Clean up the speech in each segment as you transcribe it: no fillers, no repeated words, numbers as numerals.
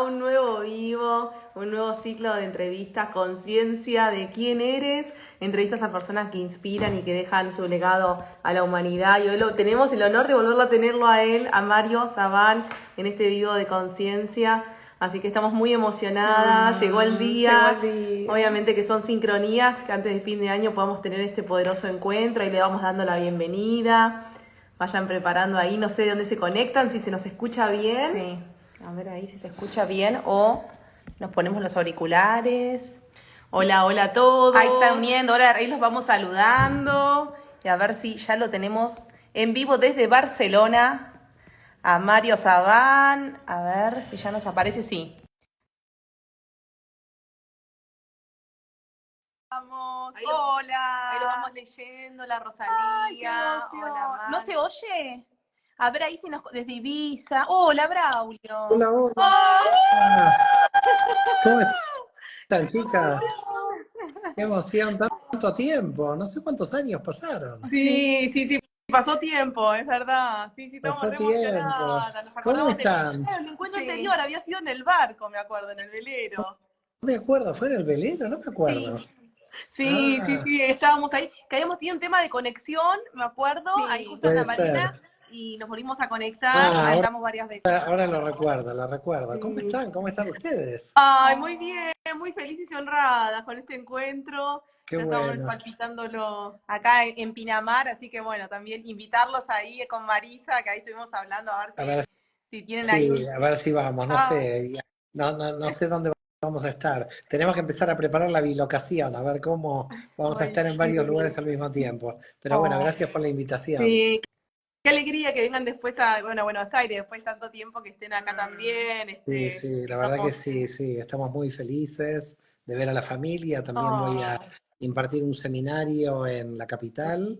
a un nuevo vivo, un nuevo ciclo de entrevistas, conciencia de quién eres, entrevistas a personas que inspiran y que dejan su legado a la humanidad. Y hoy tenemos el honor de volverlo a tenerlo a él, a Mario Sabán, en este vivo de conciencia. Así que estamos muy emocionadas, llegó el día. Obviamente que son sincronías, que antes de fin de año podamos tener este poderoso encuentro y le vamos dando la bienvenida. Vayan preparando ahí, no sé de dónde se conectan, si se nos escucha bien. Sí, a ver ahí si se escucha bien o nos ponemos los auriculares. Hola, hola a todos. Ahí está uniendo, ahora ahí los vamos saludando y a ver si ya lo tenemos en vivo desde Barcelona a Mario Sabán. A ver si ya nos aparece, sí. Hola. Ahí lo vamos leyendo, la Rosalía. Hola, Mar. ¿No se oye? A ver ahí si nos... Desde Ibiza. Hola, Braulio. Hola, hola. ¡Oh! ¿Cómo están, chicas? Qué emoción, tanto tiempo. No sé cuántos años pasaron. Sí, pasó tiempo, es verdad. Sí, estamos Pasó re tiempo. emocionadas. Nos ¿Cómo acordamos están? el encuentro anterior, había sido en el barco, me acuerdo, en el velero. No me acuerdo, ¿fue en el velero? No me acuerdo. Sí, Ah, estábamos ahí, que habíamos tenido un tema de conexión, me acuerdo, ahí justo en la puede marina, ser. y nos volvimos a conectar y Ah, conectamos varias veces. ahora lo recuerdo, lo recuerdo. ¿Cómo están? ¿Cómo están ustedes? Ay, muy bien, muy felices y honradas con este encuentro. Qué Ya estamos bueno. palpitándolo acá en Pinamar, así que bueno, también invitarlos ahí con Marisa, que ahí estuvimos hablando, a ver A ver, si tienen ahí sí, un... a ver si vamos, no Ah, sé. No sé dónde vamos a estar. Tenemos que empezar a preparar la bilocación, a ver cómo vamos a ay, estar en varios lugares al mismo tiempo. Pero bueno, oh, gracias por la invitación. sí, qué alegría que vengan después a, bueno, a Buenos Aires, después de tanto tiempo que estén acá también, Sí, sí, la verdad que somos... sí, sí, estamos muy felices de ver a la familia. También voy a Oh, impartir un seminario en la capital,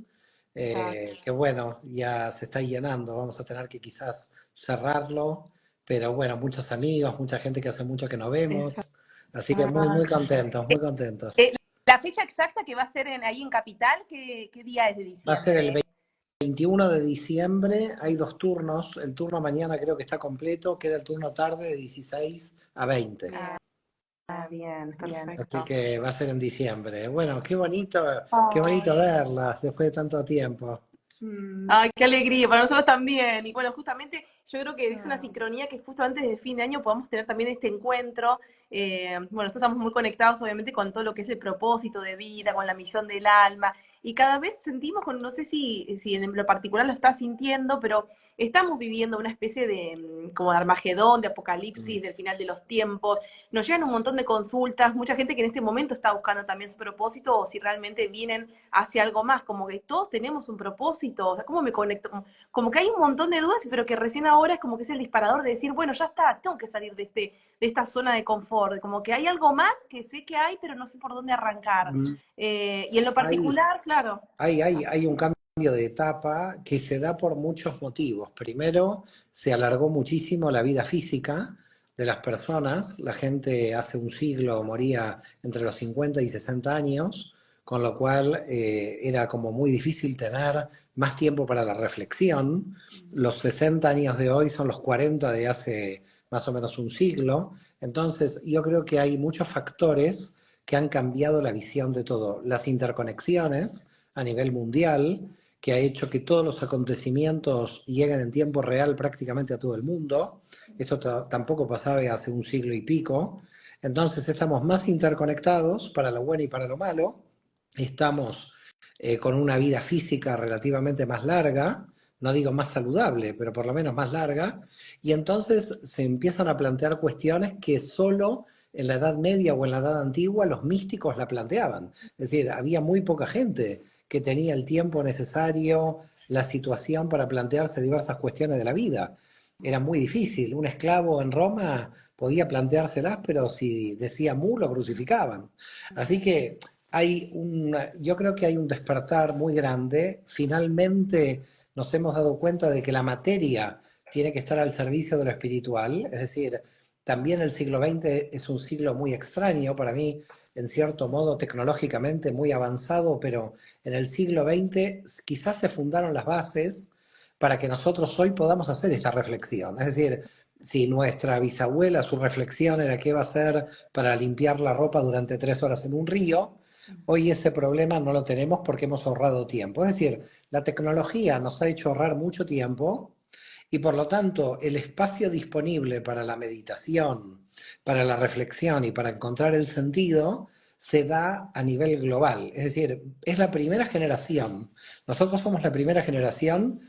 exacto. que bueno, ya se está llenando. Vamos a tener que quizás cerrarlo, pero bueno, muchos amigos, mucha gente que hace mucho que no vemos. Así que muy, muy Exacto. contentos, muy contentos. La fecha exacta que va a ser ahí en Capital, ¿qué día es de Va a ser el diciembre? 21 de diciembre, hay dos turnos. El turno mañana creo que está completo, queda el turno tarde de 16 a 20. Bien, Así perfecto. que va a ser en diciembre. Bueno, qué bonito Ay, verlas después de tanto tiempo. ay, qué alegría, para nosotros también. Y bueno, justamente yo creo que es una sincronía que justo antes de fin de año podamos tener también este encuentro. Bueno, nosotros estamos muy conectados obviamente con todo lo que es el propósito de vida, con la misión del alma. Y cada vez sentimos, no sé si en lo particular lo estás sintiendo, pero estamos viviendo una especie de como de Armagedón, de apocalipsis, Mm. del final de los tiempos. Nos llegan un montón de consultas, mucha gente que en este momento está buscando también su propósito o si realmente vienen hacia algo más, como que todos tenemos un propósito, o sea, ¿cómo me conecto? Como que hay un montón de dudas, pero que recién ahora es como que es el disparador de decir, bueno, ya está, tengo que salir de esta zona de confort, como que hay algo más que sé que hay, pero no sé por dónde arrancar. Mm. Y en lo Hay, particular, claro. hay un cambio de etapa que se da por muchos motivos. Primero, se alargó muchísimo la vida física de las personas. La gente hace un siglo moría entre los 50 y 60 años, con lo cual era como muy difícil tener más tiempo para la reflexión. Los 60 años de hoy son los 40 de hace más o menos un siglo. Entonces, yo creo que hay muchos factores que han cambiado la visión de todo. Las interconexiones a nivel mundial, que ha hecho que todos los acontecimientos lleguen en tiempo real prácticamente a todo el mundo. Esto tampoco pasaba hace un siglo y pico. Entonces estamos más interconectados para lo bueno y para lo malo. Estamos con una vida física relativamente más larga, no digo más saludable, pero por lo menos más larga, y entonces se empiezan a plantear cuestiones que solo en la Edad Media o en la Edad Antigua los místicos la planteaban. Es decir, había muy poca gente que tenía el tiempo necesario, la situación para plantearse diversas cuestiones de la vida. Era muy difícil. Un esclavo en Roma podía planteárselas, pero si decía mu, lo crucificaban. Así que yo creo que hay un despertar muy grande. Finalmente nos hemos dado cuenta de que la materia tiene que estar al servicio de lo espiritual. Es decir, también el siglo XX es un siglo muy extraño para mí, en cierto modo tecnológicamente muy avanzado, pero en el siglo XX quizás se fundaron las bases para que nosotros hoy podamos hacer esta reflexión. Es decir, Si nuestra bisabuela, su reflexión era qué va a hacer para limpiar la ropa durante 3 horas en un río, hoy ese problema no lo tenemos porque hemos ahorrado tiempo. Es decir, la tecnología nos ha hecho ahorrar mucho tiempo y por lo tanto el espacio disponible para la meditación, para la reflexión y para encontrar el sentido se da a nivel global. Es decir, es la primera generación. Nosotros somos la primera generación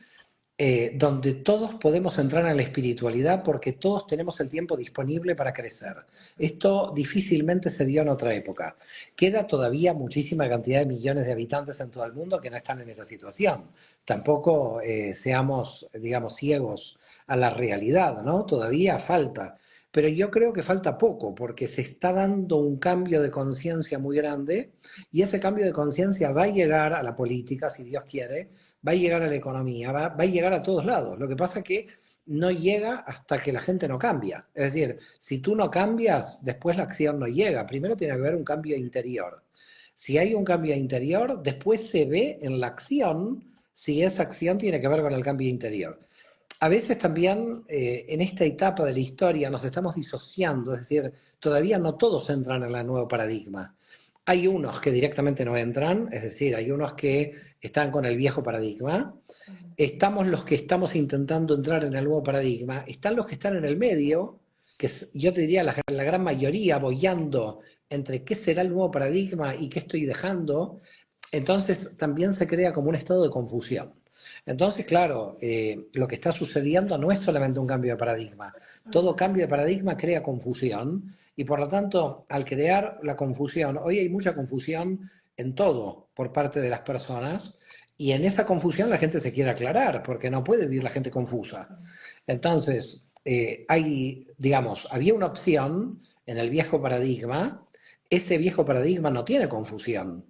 donde todos podemos entrar en la espiritualidad porque todos tenemos el tiempo disponible para crecer. Esto difícilmente se dio en otra época. Queda todavía muchísima cantidad de millones de habitantes en todo el mundo que no están en esta situación. Tampoco seamos, digamos, ciegos a la realidad, ¿no? Todavía falta. Pero yo creo que falta poco, porque se está dando un cambio de conciencia muy grande y ese cambio de conciencia va a llegar a la política, si Dios quiere, va a llegar a la economía, va a llegar a todos lados. Lo que pasa es que no llega hasta que la gente no cambia. Es decir, si tú no cambias, después la acción no llega. Primero tiene que haber un cambio interior. Si hay un cambio interior, después se ve en la acción si esa acción tiene que ver con el cambio interior. A veces también en esta etapa de la historia nos estamos disociando, es decir, todavía no todos entran en el nuevo paradigma. Hay unos que directamente no entran, es decir, hay unos que están con el viejo paradigma, estamos los que estamos intentando entrar en el nuevo paradigma, están los que están en el medio, que yo te diría la gran mayoría boyando entre qué será el nuevo paradigma y qué estoy dejando, entonces también se crea como un estado de confusión. Entonces, claro, lo que está sucediendo no es solamente un cambio de paradigma. Todo cambio de paradigma crea confusión y por lo tanto, al crear la confusión, hoy hay mucha confusión en todo por parte de las personas y en esa confusión la gente se quiere aclarar porque no puede vivir la gente confusa. Entonces, digamos, había una opción en el viejo paradigma, ese viejo paradigma no tiene confusión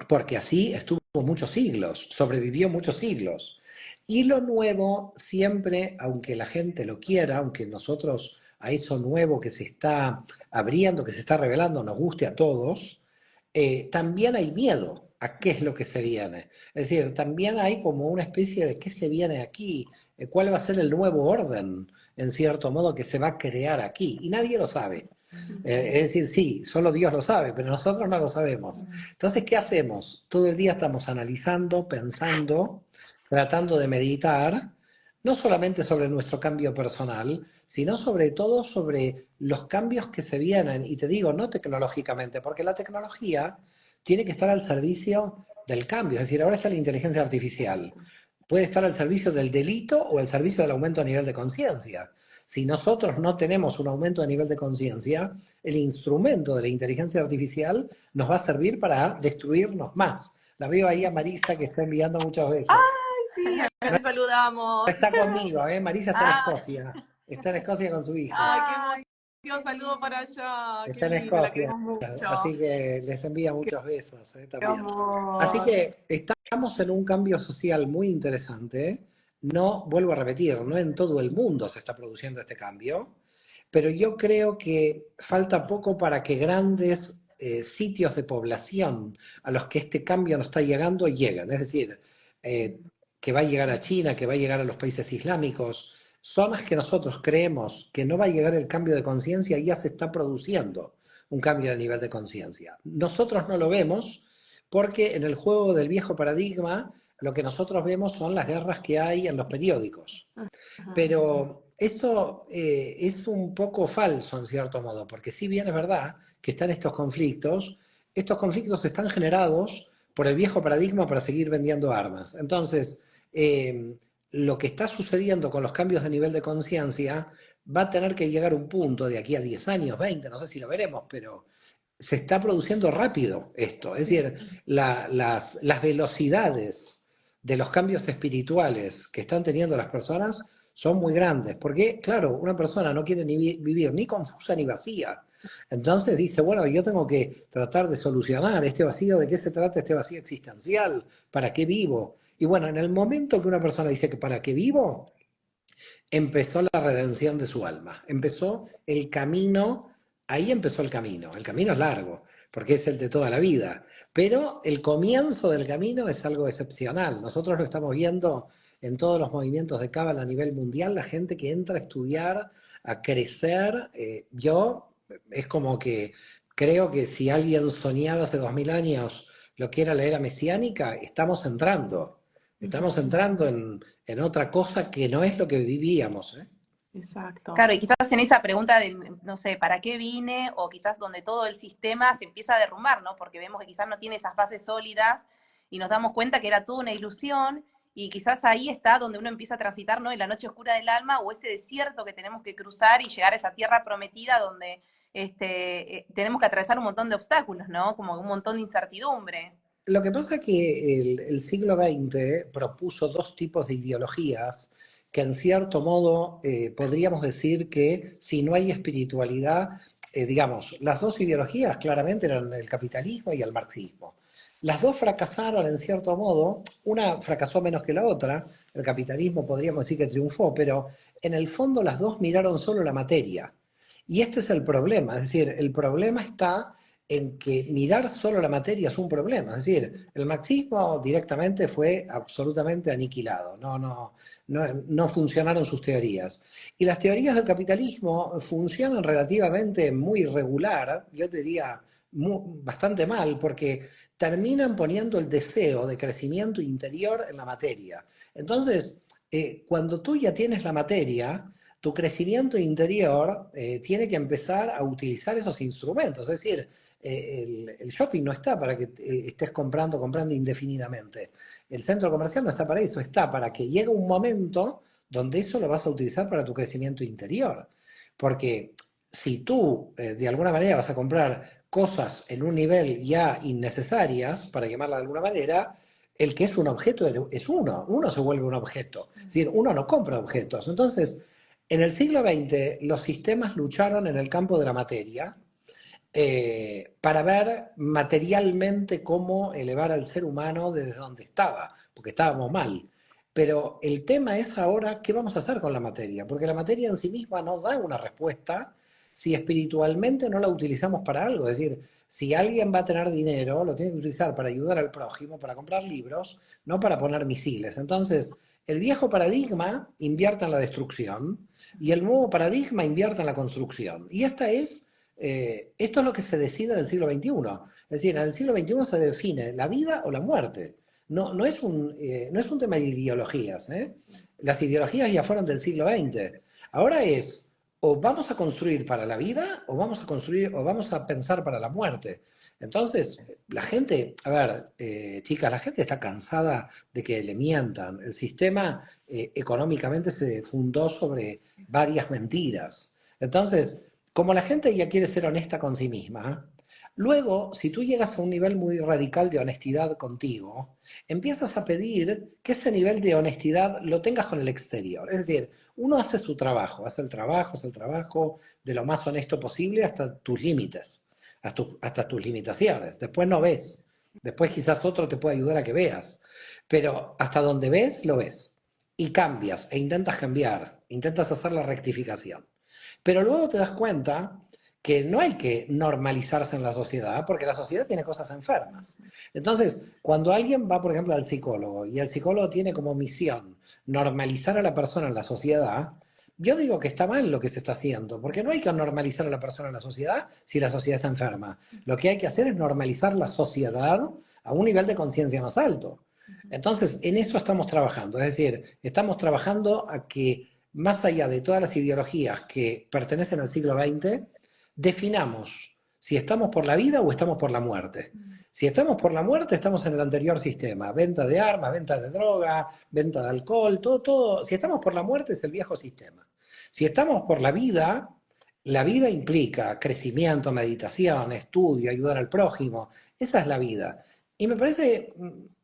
porque así estuvo muchos siglos, sobrevivió muchos siglos. Y lo nuevo siempre, aunque la gente lo quiera, aunque nosotros a eso nuevo que se está abriendo, que se está revelando, nos guste a todos, también hay miedo a qué es lo que se viene. Es decir, también hay como una especie de qué se viene aquí, cuál va a ser el nuevo orden, en cierto modo, que se va a crear aquí. Y nadie lo sabe. Es decir, sí, solo Dios lo sabe, pero nosotros no lo sabemos. Entonces, ¿qué hacemos? Todo el día estamos analizando, pensando, tratando de meditar, no solamente sobre nuestro cambio personal, sino sobre todo sobre los cambios que se vienen. Y te digo, no tecnológicamente, porque la tecnología tiene que estar al servicio del cambio. Es decir, ahora está la inteligencia artificial. Puede estar al servicio del delito o al servicio del aumento a nivel de conciencia. Si nosotros no tenemos un aumento a nivel de conciencia, el instrumento de la inteligencia artificial nos va a servir para destruirnos más. La veo ahí a Marisa que está enviando muchas veces. Ay, sí, acá te saludamos. No está conmigo, Marisa está en Ah, Escocia. Está en Escocia con su hijo. ay, qué emoción, saludo para allá. Qué Está en lindo, la Escocia. queremos mucho. Así que les envía muchos besos Qué también. Así amor. que estamos en un cambio social muy interesante. No, vuelvo a repetir, no en todo el mundo se está produciendo este cambio, pero yo creo que falta poco para que grandes sitios de población a los que este cambio no está llegando lleguen. Es decir, eh, que va a llegar a China, que va a llegar a los países islámicos, zonas que nosotros creemos que no va a llegar el cambio de conciencia, ya se está produciendo un cambio de nivel de conciencia. Nosotros no lo vemos porque en el juego del viejo paradigma lo que nosotros vemos son las guerras que hay en los periódicos. Pero eso es un poco falso en cierto modo, porque si bien es verdad que están estos conflictos están generados por el viejo paradigma para seguir vendiendo armas. Entonces, lo que está sucediendo con los cambios de nivel de conciencia va a tener que llegar a un punto de aquí a 10 años, 20, no sé si lo veremos, pero se está produciendo rápido esto. Es decir, las velocidades de los cambios espirituales que están teniendo las personas son muy grandes, porque, claro, una persona no quiere ni vivir ni confusa ni vacía. Entonces dice, bueno, yo tengo que tratar de solucionar este vacío, ¿de qué se trata este vacío existencial? ¿Para qué vivo? Y bueno, en el momento que una persona dice que ¿para qué vivo? Empezó la redención de su alma, empezó el camino, ahí empezó el camino es largo, porque es el de toda la vida, pero el comienzo del camino es algo excepcional, nosotros lo estamos viendo en todos los movimientos de Cábala a nivel mundial, la gente que entra a estudiar a crecer. Yo es como que creo que si alguien soñaba hace 2000 años lo que era la era mesiánica, estamos Ujú. entrando en otra cosa que no es lo que vivíamos, ¿eh? Exacto. Claro, y quizás en esa pregunta de, no sé, ¿para qué vine? O quizás donde todo el sistema se empieza a derrumbar, ¿no? Porque vemos que quizás no tiene esas bases sólidas y nos damos cuenta que era toda una ilusión y quizás ahí está donde uno empieza a transitar, ¿no? En la noche oscura del alma o ese desierto que tenemos que cruzar y llegar a esa tierra prometida donde tenemos que atravesar un montón de obstáculos, ¿no? Como un montón de incertidumbre. Lo que pasa es que el siglo XX propuso dos tipos de ideologías que en cierto modo podríamos decir que si no hay espiritualidad, digamos, las dos ideologías claramente eran el capitalismo y el marxismo. Las dos fracasaron en cierto modo, una fracasó menos que la otra, el capitalismo podríamos decir que triunfó, pero en el fondo las dos miraron solo la materia. Y este es el problema, es decir, el problema está en que mirar solo la materia es un problema. Es decir, el marxismo directamente fue absolutamente aniquilado, no funcionaron sus teorías. Y las teorías del capitalismo funcionan relativamente muy regular, yo te diría bastante mal, porque terminan poniendo el deseo de crecimiento interior en la materia. Entonces, cuando tú ya tienes la materia, tu crecimiento interior tiene que empezar a utilizar esos instrumentos. Es decir, el shopping no está para que estés comprando indefinidamente. El centro comercial no está para eso, está para que llegue un momento donde eso lo vas a utilizar para tu crecimiento interior. Porque si tú de alguna manera vas a comprar cosas en un nivel ya innecesarias, para llamarla de alguna manera, el que es un objeto es uno se vuelve un objeto. Es decir, uno no compra objetos. Entonces, en el siglo XX los sistemas lucharon en el campo de la materia para ver materialmente cómo elevar al ser humano desde donde estaba, porque estábamos mal. Pero el tema es ahora qué vamos a hacer con la materia, porque la materia en sí misma no da una respuesta si espiritualmente no la utilizamos para algo. Es decir, si alguien va a tener dinero, lo tiene que utilizar para ayudar al prójimo, para comprar libros, no para poner misiles. Entonces, el viejo paradigma invierte en la destrucción y el nuevo paradigma invierte en la construcción. Y esto es lo que se decide en el siglo XXI. Es decir, en el siglo XXI se define la vida o la muerte. No es un tema de ideologías, ¿eh? Las ideologías ya fueron del siglo XX. Ahora es, o vamos a construir para la vida, o vamos a construir, o vamos a pensar para la muerte. Entonces, la gente, a ver, chicas, la gente está cansada de que le mientan. El sistema económicamente se fundó sobre varias mentiras. Entonces, como la gente ya quiere ser honesta con sí misma, luego, si tú llegas a un nivel muy radical de honestidad contigo, empiezas a pedir que ese nivel de honestidad lo tengas con el exterior. Es decir, uno hace su trabajo, hace el trabajo de lo más honesto posible hasta tus límites, hasta tus limitaciones. Después no ves. Después quizás otro te puede ayudar a que veas. Pero hasta donde ves, lo ves. Y cambias, e intentas cambiar, intentas hacer la rectificación. Pero luego te das cuenta que no hay que normalizarse en la sociedad, porque la sociedad tiene cosas enfermas. Entonces, cuando alguien va, por ejemplo, al psicólogo, y el psicólogo tiene como misión normalizar a la persona en la sociedad, yo digo que está mal lo que se está haciendo, porque no hay que normalizar a la persona en la sociedad si la sociedad está enferma. Lo que hay que hacer es normalizar la sociedad a un nivel de conciencia más alto. Entonces, en eso estamos trabajando, es decir, estamos trabajando a que más allá de todas las ideologías que pertenecen al siglo XX, definamos si estamos por la vida o estamos por la muerte. Si estamos por la muerte, estamos en el anterior sistema. Venta de armas, venta de droga, venta de alcohol, todo. Si estamos por la muerte es el viejo sistema. Si estamos por la vida implica crecimiento, meditación, estudio, ayudar al prójimo. Esa es la vida. Y me parece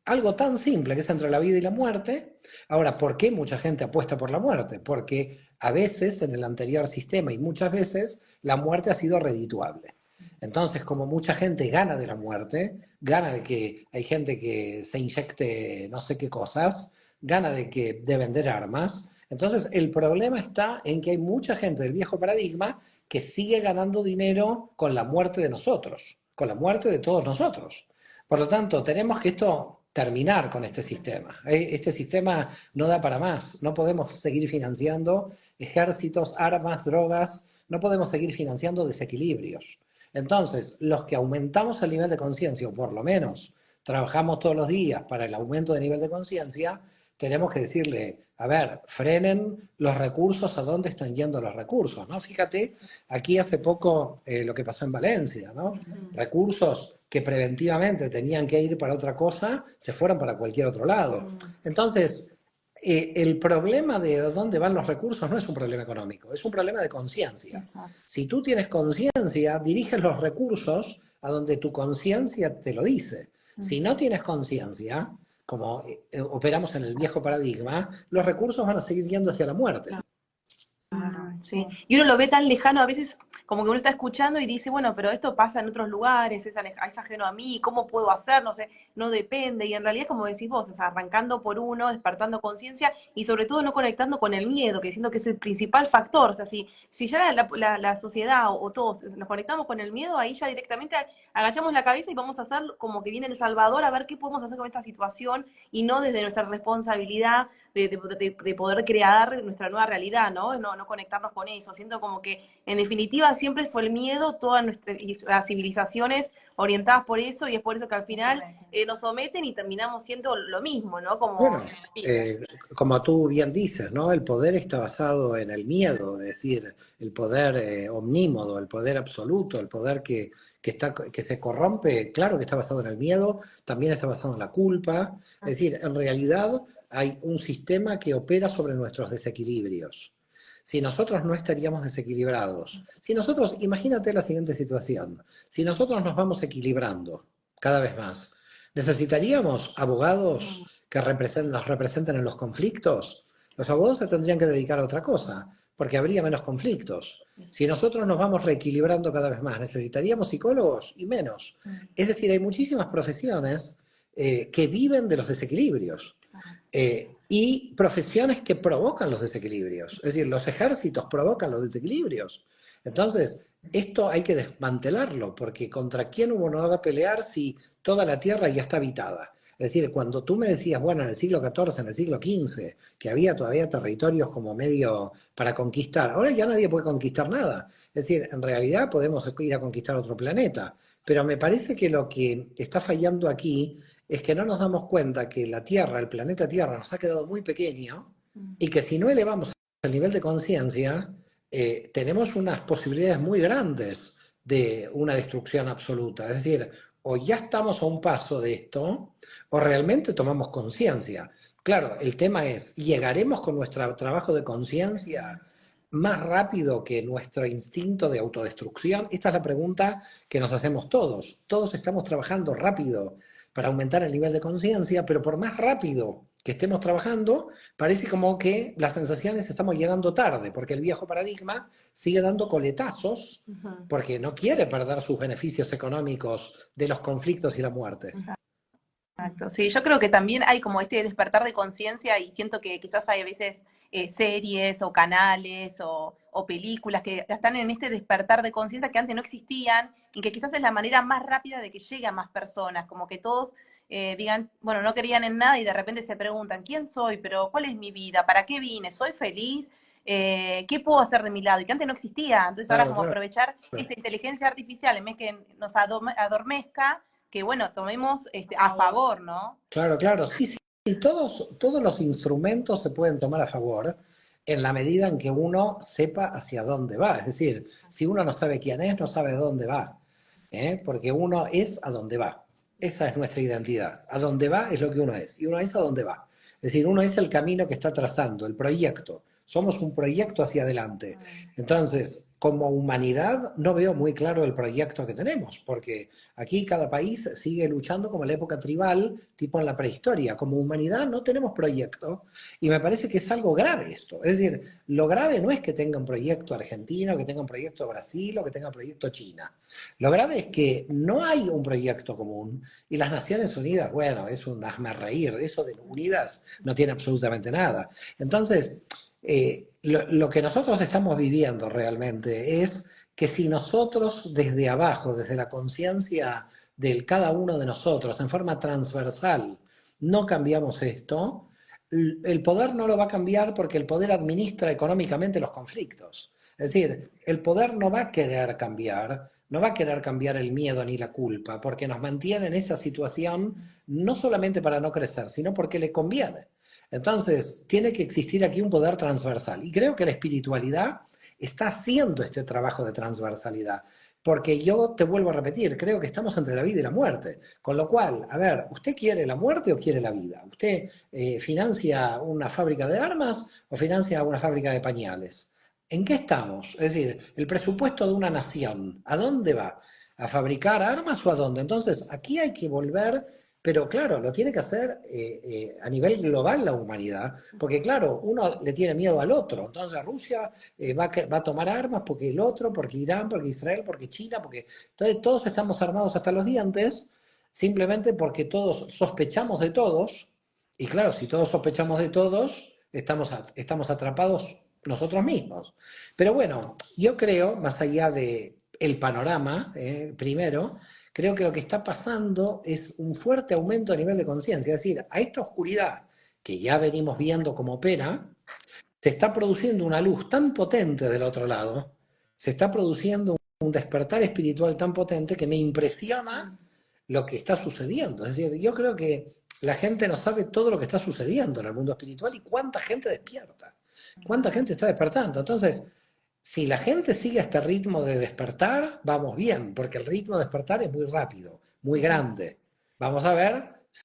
algo tan simple que es entre la vida y la muerte. Ahora, ¿por qué mucha gente apuesta por la muerte? Porque a veces en el anterior sistema y muchas veces la muerte ha sido redituable. Entonces, como mucha gente gana de la muerte, gana de que hay gente que se inyecte no sé qué cosas, gana de vender armas. Entonces, el problema está en que hay mucha gente del viejo paradigma que sigue ganando dinero con la muerte de nosotros, con la muerte de todos nosotros. Por lo tanto, tenemos que esto terminar con este sistema. Este sistema no da para más. No podemos seguir financiando ejércitos, armas, drogas. No podemos seguir financiando desequilibrios. Entonces, los que aumentamos el nivel de conciencia, o por lo menos trabajamos todos los días para el aumento de nivel de conciencia, tenemos que decirle, a ver, frenen los recursos, a dónde están yendo los recursos, ¿no? Fíjate, aquí hace poco lo que pasó en Valencia, ¿no? Recursos que preventivamente tenían que ir para otra cosa, se fueron para cualquier otro lado. Entonces, el problema de dónde van los recursos no es un problema económico, es un problema de conciencia. Si tú tienes conciencia, diriges los recursos a donde tu conciencia te lo dice. Si no tienes conciencia, como operamos en el viejo paradigma, los recursos van a seguir yendo hacia la muerte. Sí. Y uno lo ve tan lejano, a veces como que uno está escuchando y dice, bueno, pero esto pasa en otros lugares, es ajeno a mí, ¿cómo puedo hacer? No sé, no depende. Y en realidad, como decís vos, o sea, arrancando por uno, despertando conciencia y sobre todo no conectando con el miedo, que siento que es el principal factor. O sea, si ya la sociedad o todos nos conectamos con el miedo, ahí ya directamente agachamos la cabeza y vamos a hacer como que viene El Salvador a ver qué podemos hacer con esta situación y no desde nuestra responsabilidad de poder crear nuestra nueva realidad, ¿no? No conectarnos con eso. Siento como que, en definitiva, siempre fue el miedo, todas las civilizaciones orientadas por eso, y es por eso que al final nos someten y terminamos siendo lo mismo, ¿no? Como, bueno, como tú bien dices, ¿no? El poder está basado en el miedo, es decir, el poder omnímodo, el poder absoluto, el poder que se corrompe, claro que está basado en el miedo, también está basado en la culpa. Es decir, en realidad hay un sistema que opera sobre nuestros desequilibrios. Si nosotros no estaríamos desequilibrados, si nosotros, imagínate la siguiente situación, si nosotros nos vamos equilibrando cada vez más, ¿necesitaríamos abogados que nos representen en los conflictos? Los abogados se tendrían que dedicar a otra cosa, porque habría menos conflictos. Si nosotros nos vamos reequilibrando cada vez más, ¿necesitaríamos psicólogos? Y menos. Es decir, hay muchísimas profesiones que viven de los desequilibrios. Y profesiones que provocan los desequilibrios. Es decir, los ejércitos provocan los desequilibrios. Entonces, esto hay que desmantelarlo, porque ¿contra quién uno no va a pelear si toda la tierra ya está habitada? Es decir, cuando tú me decías, bueno, en el siglo XIV, en el siglo XV, que había todavía territorios como medio para conquistar, ahora ya nadie puede conquistar nada. Es decir, en realidad podemos ir a conquistar otro planeta, pero me parece que lo que está fallando aquí es que no nos damos cuenta que la Tierra, el planeta Tierra, nos ha quedado muy pequeño y que si no elevamos el nivel de conciencia, tenemos unas posibilidades muy grandes de una destrucción absoluta. Es decir, o ya estamos a un paso de esto, o realmente tomamos conciencia. Claro, el tema es, ¿llegaremos con nuestro trabajo de conciencia más rápido que nuestro instinto de autodestrucción? Esta es la pregunta que nos hacemos todos. Todos estamos trabajando rápido para aumentar el nivel de conciencia, pero por más rápido que estemos trabajando, parece como que las sensaciones estamos llegando tarde, porque el viejo paradigma sigue dando coletazos, porque no quiere perder sus beneficios económicos de los conflictos y la muerte. Exacto, sí, yo creo que también hay como este despertar de conciencia y siento que quizás hay a veces series o canales o películas que están en este despertar de conciencia que antes no existían y que quizás es la manera más rápida de que llegue a más personas, como que todos digan, bueno, no querían en nada y de repente se preguntan, ¿quién soy? ¿Pero cuál es mi vida? ¿Para qué vine? ¿Soy feliz? ¿Qué puedo hacer de mi lado? Y que antes no existía, entonces ahora como aprovechar esta inteligencia artificial en vez que nos adormezca, que bueno, tomemos a favor, ¿no? Claro, claro, sí, sí, todos los instrumentos se pueden tomar a favor en la medida en que uno sepa hacia dónde va. Es decir, si uno no sabe quién es, no sabe a dónde va, porque uno es a dónde va. Esa es nuestra identidad. A dónde va es lo que uno es, y uno es a dónde va. Es decir, uno es el camino que está trazando, el proyecto. Somos un proyecto hacia adelante. Entonces, como humanidad no veo muy claro el proyecto que tenemos, porque aquí cada país sigue luchando como en la época tribal, tipo en la prehistoria. Como humanidad no tenemos proyecto y me parece que es algo grave esto. Es decir, lo grave no es que tenga un proyecto Argentina, que tenga un proyecto Brasil o que tenga un proyecto China. Lo grave es que no hay un proyecto común y las Naciones Unidas, bueno, es un hazmerreír, eso de unidas no tiene absolutamente nada. Entonces, lo que nosotros estamos viviendo realmente es que si nosotros desde abajo, desde la conciencia de cada uno de nosotros, en forma transversal, no cambiamos esto, el poder no lo va a cambiar porque el poder administra económicamente los conflictos. Es decir, el poder no va a querer cambiar, no va a querer cambiar el miedo ni la culpa, porque nos mantiene en esa situación no solamente para no crecer, sino porque le conviene. Entonces, tiene que existir aquí un poder transversal. Y creo que la espiritualidad está haciendo este trabajo de transversalidad. Porque yo te vuelvo a repetir, creo que estamos entre la vida y la muerte. Con lo cual, a ver, ¿usted quiere la muerte o quiere la vida? ¿Usted financia una fábrica de armas o financia una fábrica de pañales? ¿En qué estamos? Es decir, el presupuesto de una nación, ¿a dónde va? ¿A fabricar armas o a dónde? Entonces, aquí hay que volver, pero claro, lo tiene que hacer a nivel global la humanidad, porque claro, uno le tiene miedo al otro. Entonces Rusia va a tomar armas porque el otro, porque Irán, porque Israel, porque China, porque... Entonces todos estamos armados hasta los dientes, simplemente porque todos sospechamos de todos, y claro, si todos sospechamos de todos, estamos atrapados nosotros mismos. Pero bueno, yo creo, más allá de el panorama, primero, creo que lo que está pasando es un fuerte aumento a nivel de conciencia. Es decir, a esta oscuridad que ya venimos viendo cómo opera, se está produciendo una luz tan potente del otro lado, se está produciendo un despertar espiritual tan potente que me impresiona lo que está sucediendo. Es decir, yo creo que la gente no sabe todo lo que está sucediendo en el mundo espiritual y cuánta gente despierta, cuánta gente está despertando. Entonces, si la gente sigue este ritmo de despertar, vamos bien, porque el ritmo de despertar es muy rápido, muy grande. Vamos a ver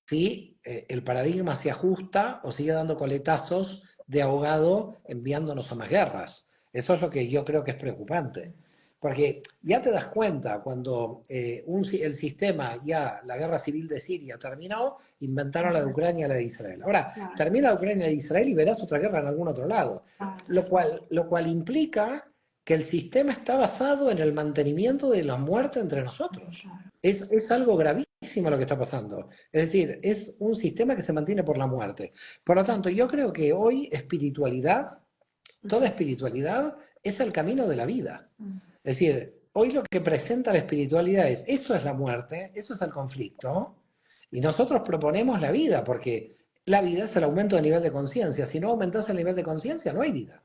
si el paradigma se ajusta o sigue dando coletazos de ahogado enviándonos a más guerras. Eso es lo que yo creo que es preocupante. Porque ya te das cuenta, cuando el sistema, ya la guerra civil de Siria terminó, inventaron la de Ucrania y la de Israel. Ahora, termina la Ucrania y la de Israel y verás otra guerra en algún otro lado. Lo cual implica que el sistema está basado en el mantenimiento de la muerte entre nosotros. Es algo gravísimo lo que está pasando. Es decir, es un sistema que se mantiene por la muerte. Por lo tanto, yo creo que hoy toda espiritualidad es el camino de la vida. Es decir, hoy lo que presenta la espiritualidad es, eso es la muerte, eso es el conflicto, y nosotros proponemos la vida, porque la vida es el aumento del nivel de conciencia. Si no aumentas el nivel de conciencia, no hay vida.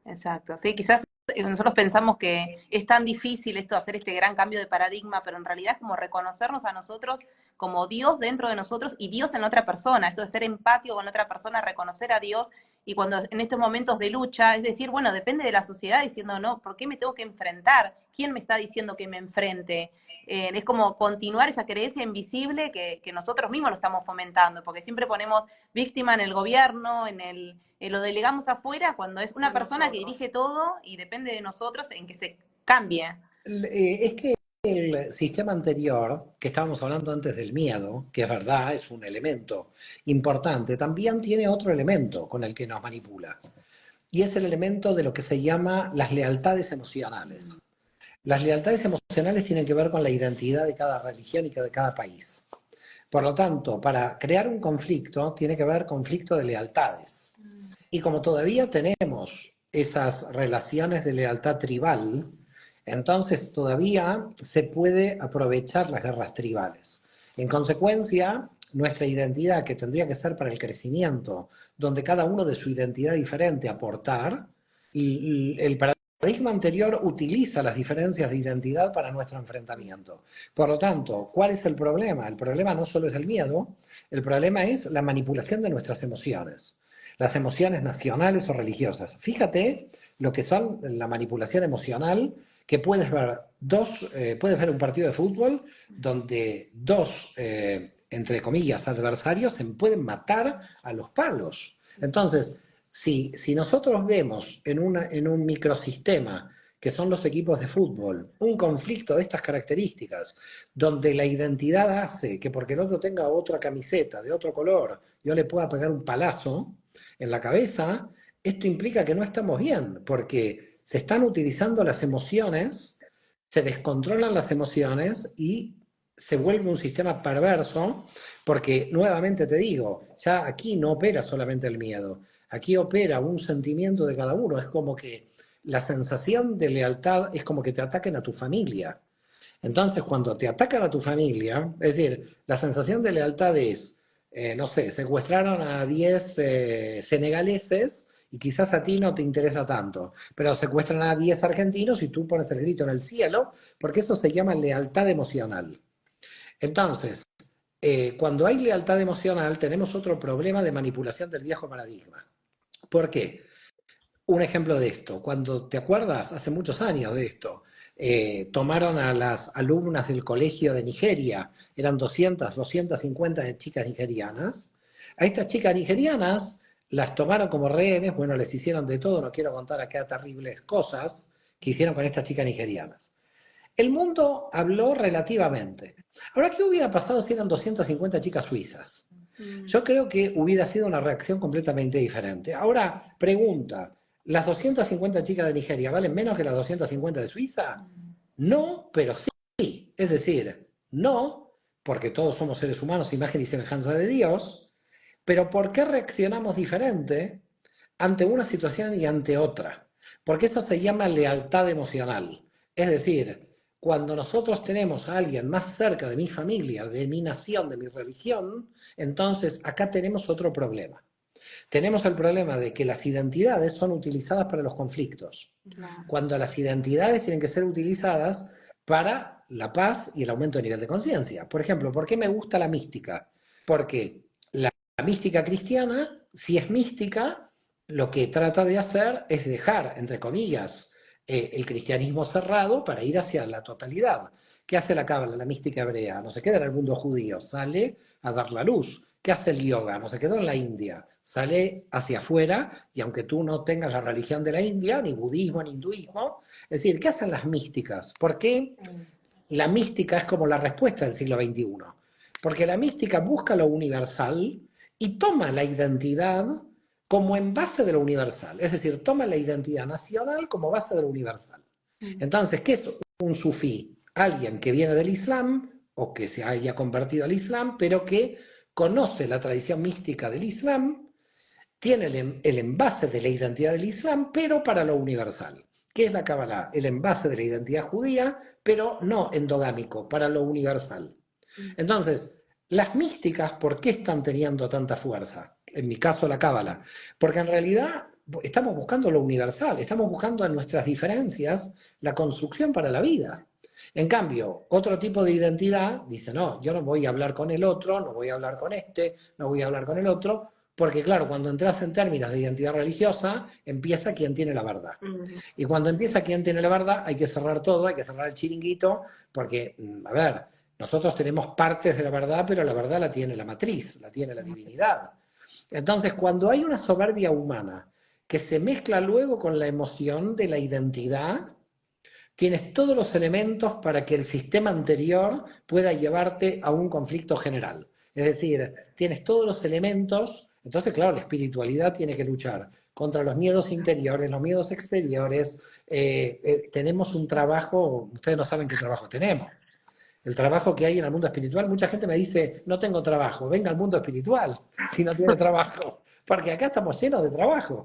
Exacto, sí, quizás nosotros pensamos que es tan difícil esto, hacer este gran cambio de paradigma, pero en realidad es como reconocernos a nosotros como Dios dentro de nosotros y Dios en otra persona, esto de ser empático con otra persona, reconocer a Dios, y cuando en estos momentos de lucha, es decir, bueno, depende de la sociedad diciendo, no, ¿por qué me tengo que enfrentar? ¿Quién me está diciendo que me enfrente? Es como continuar esa creencia invisible que nosotros mismos lo estamos fomentando, porque siempre ponemos víctima en el gobierno, lo delegamos afuera cuando es una persona que dirige todo y depende de nosotros en que se cambie. Es que el sistema anterior, que estábamos hablando antes del miedo, que es verdad, es un elemento importante, también tiene otro elemento con el que nos manipula. Y es el elemento de lo que se llama las lealtades emocionales. Las lealtades emocionales tienen que ver con la identidad de cada religión y de cada país. Por lo tanto, para crear un conflicto, tiene que haber conflicto de lealtades. Y como todavía tenemos esas relaciones de lealtad tribal, entonces todavía se puede aprovechar las guerras tribales. En consecuencia, nuestra identidad, que tendría que ser para el crecimiento, donde cada uno de su identidad diferente aportar, el paradigma anterior utiliza las diferencias de identidad para nuestro enfrentamiento. Por lo tanto, ¿cuál es el problema? El problema no solo es el miedo, el problema es la manipulación de nuestras emociones. Las emociones nacionales o religiosas. Fíjate lo que son la manipulación emocional, que puedes ver un partido de fútbol donde dos, entre comillas, adversarios se pueden matar a los palos. Entonces, si nosotros vemos en un microsistema, que son los equipos de fútbol, un conflicto de estas características, donde la identidad hace que porque el otro tenga otra camiseta de otro color, yo le pueda pegar un palazo en la cabeza, esto implica que no estamos bien, porque se están utilizando las emociones, se descontrolan las emociones y se vuelve un sistema perverso, porque nuevamente te digo, ya aquí no opera solamente el miedo, aquí opera un sentimiento de cada uno, es como que la sensación de lealtad es como que te ataquen a tu familia. Entonces, cuando te atacan a tu familia, es decir, la sensación de lealtad es, no sé, secuestraron a 10 senegaleses y quizás a ti no te interesa tanto, pero secuestran a 10 argentinos y tú pones el grito en el cielo, porque eso se llama lealtad emocional. Entonces, cuando hay lealtad emocional, tenemos otro problema de manipulación del viejo paradigma. ¿Por qué? Un ejemplo de esto, cuando te acuerdas, hace muchos años de esto, tomaron a las alumnas del colegio de Nigeria, eran 250 chicas nigerianas. A estas chicas nigerianas las tomaron como rehenes, bueno, les hicieron de todo, no quiero contar acá terribles cosas que hicieron con estas chicas nigerianas. El mundo habló relativamente. Ahora, ¿qué hubiera pasado si eran 250 chicas suizas? Yo creo que hubiera sido una reacción completamente diferente. Ahora, pregunta, ¿las 250 chicas de Nigeria valen menos que las 250 de Suiza? No, pero sí. Es decir, no, porque todos somos seres humanos, imagen y semejanza de Dios, pero ¿por qué reaccionamos diferente ante una situación y ante otra? Porque eso se llama lealtad emocional. Es decir, cuando nosotros tenemos a alguien más cerca de mi familia, de mi nación, de mi religión, entonces acá tenemos otro problema. Tenemos el problema de que las identidades son utilizadas para los conflictos, cuando las identidades tienen que ser utilizadas para la paz y el aumento de nivel de conciencia. Por ejemplo, ¿por qué me gusta la mística? Porque la mística cristiana, si es mística, lo que trata de hacer es dejar, entre comillas, el cristianismo cerrado para ir hacia la totalidad. ¿Qué hace la cábala, la mística hebrea? No se queda en el mundo judío, sale a dar la luz. ¿Qué hace el yoga? No se quedó en la India, sale hacia afuera, y aunque tú no tengas la religión de la India, ni budismo, ni hinduismo, es decir, ¿qué hacen las místicas? ¿Por qué la mística es como la respuesta del siglo XXI? Porque la mística busca lo universal y toma la identidad como en base de lo universal, es decir, toma la identidad nacional como base de lo universal. Entonces, ¿qué es un sufí? Alguien que viene del Islam o que se haya convertido al Islam, pero que conoce la tradición mística del Islam, tiene el envase de la identidad del Islam, pero para lo universal. ¿Qué es la Kabbalah? El envase de la identidad judía, pero no endogámico, para lo universal. Entonces, las místicas, ¿por qué están teniendo tanta fuerza? En mi caso, la Cábala. Porque en realidad estamos buscando lo universal, estamos buscando en nuestras diferencias la construcción para la vida. En cambio, otro tipo de identidad dice, no, yo no voy a hablar con el otro, no voy a hablar con este, no voy a hablar con el otro, porque claro, cuando entras en términos de identidad religiosa, empieza quien tiene la verdad. Y cuando empieza quien tiene la verdad, hay que cerrar todo, hay que cerrar el chiringuito, porque, a ver, nosotros tenemos partes de la verdad, pero la verdad la tiene la matriz, la tiene la divinidad. Entonces, cuando hay una soberbia humana que se mezcla luego con la emoción de la identidad, tienes todos los elementos para que el sistema anterior pueda llevarte a un conflicto general. Es decir, tienes todos los elementos, entonces claro, la espiritualidad tiene que luchar contra los miedos interiores, los miedos exteriores. Tenemos un trabajo, ustedes no saben qué trabajo tenemos. El trabajo que hay en el mundo espiritual, mucha gente me dice, no tengo trabajo, venga al mundo espiritual si no tiene trabajo, porque acá estamos llenos de trabajo.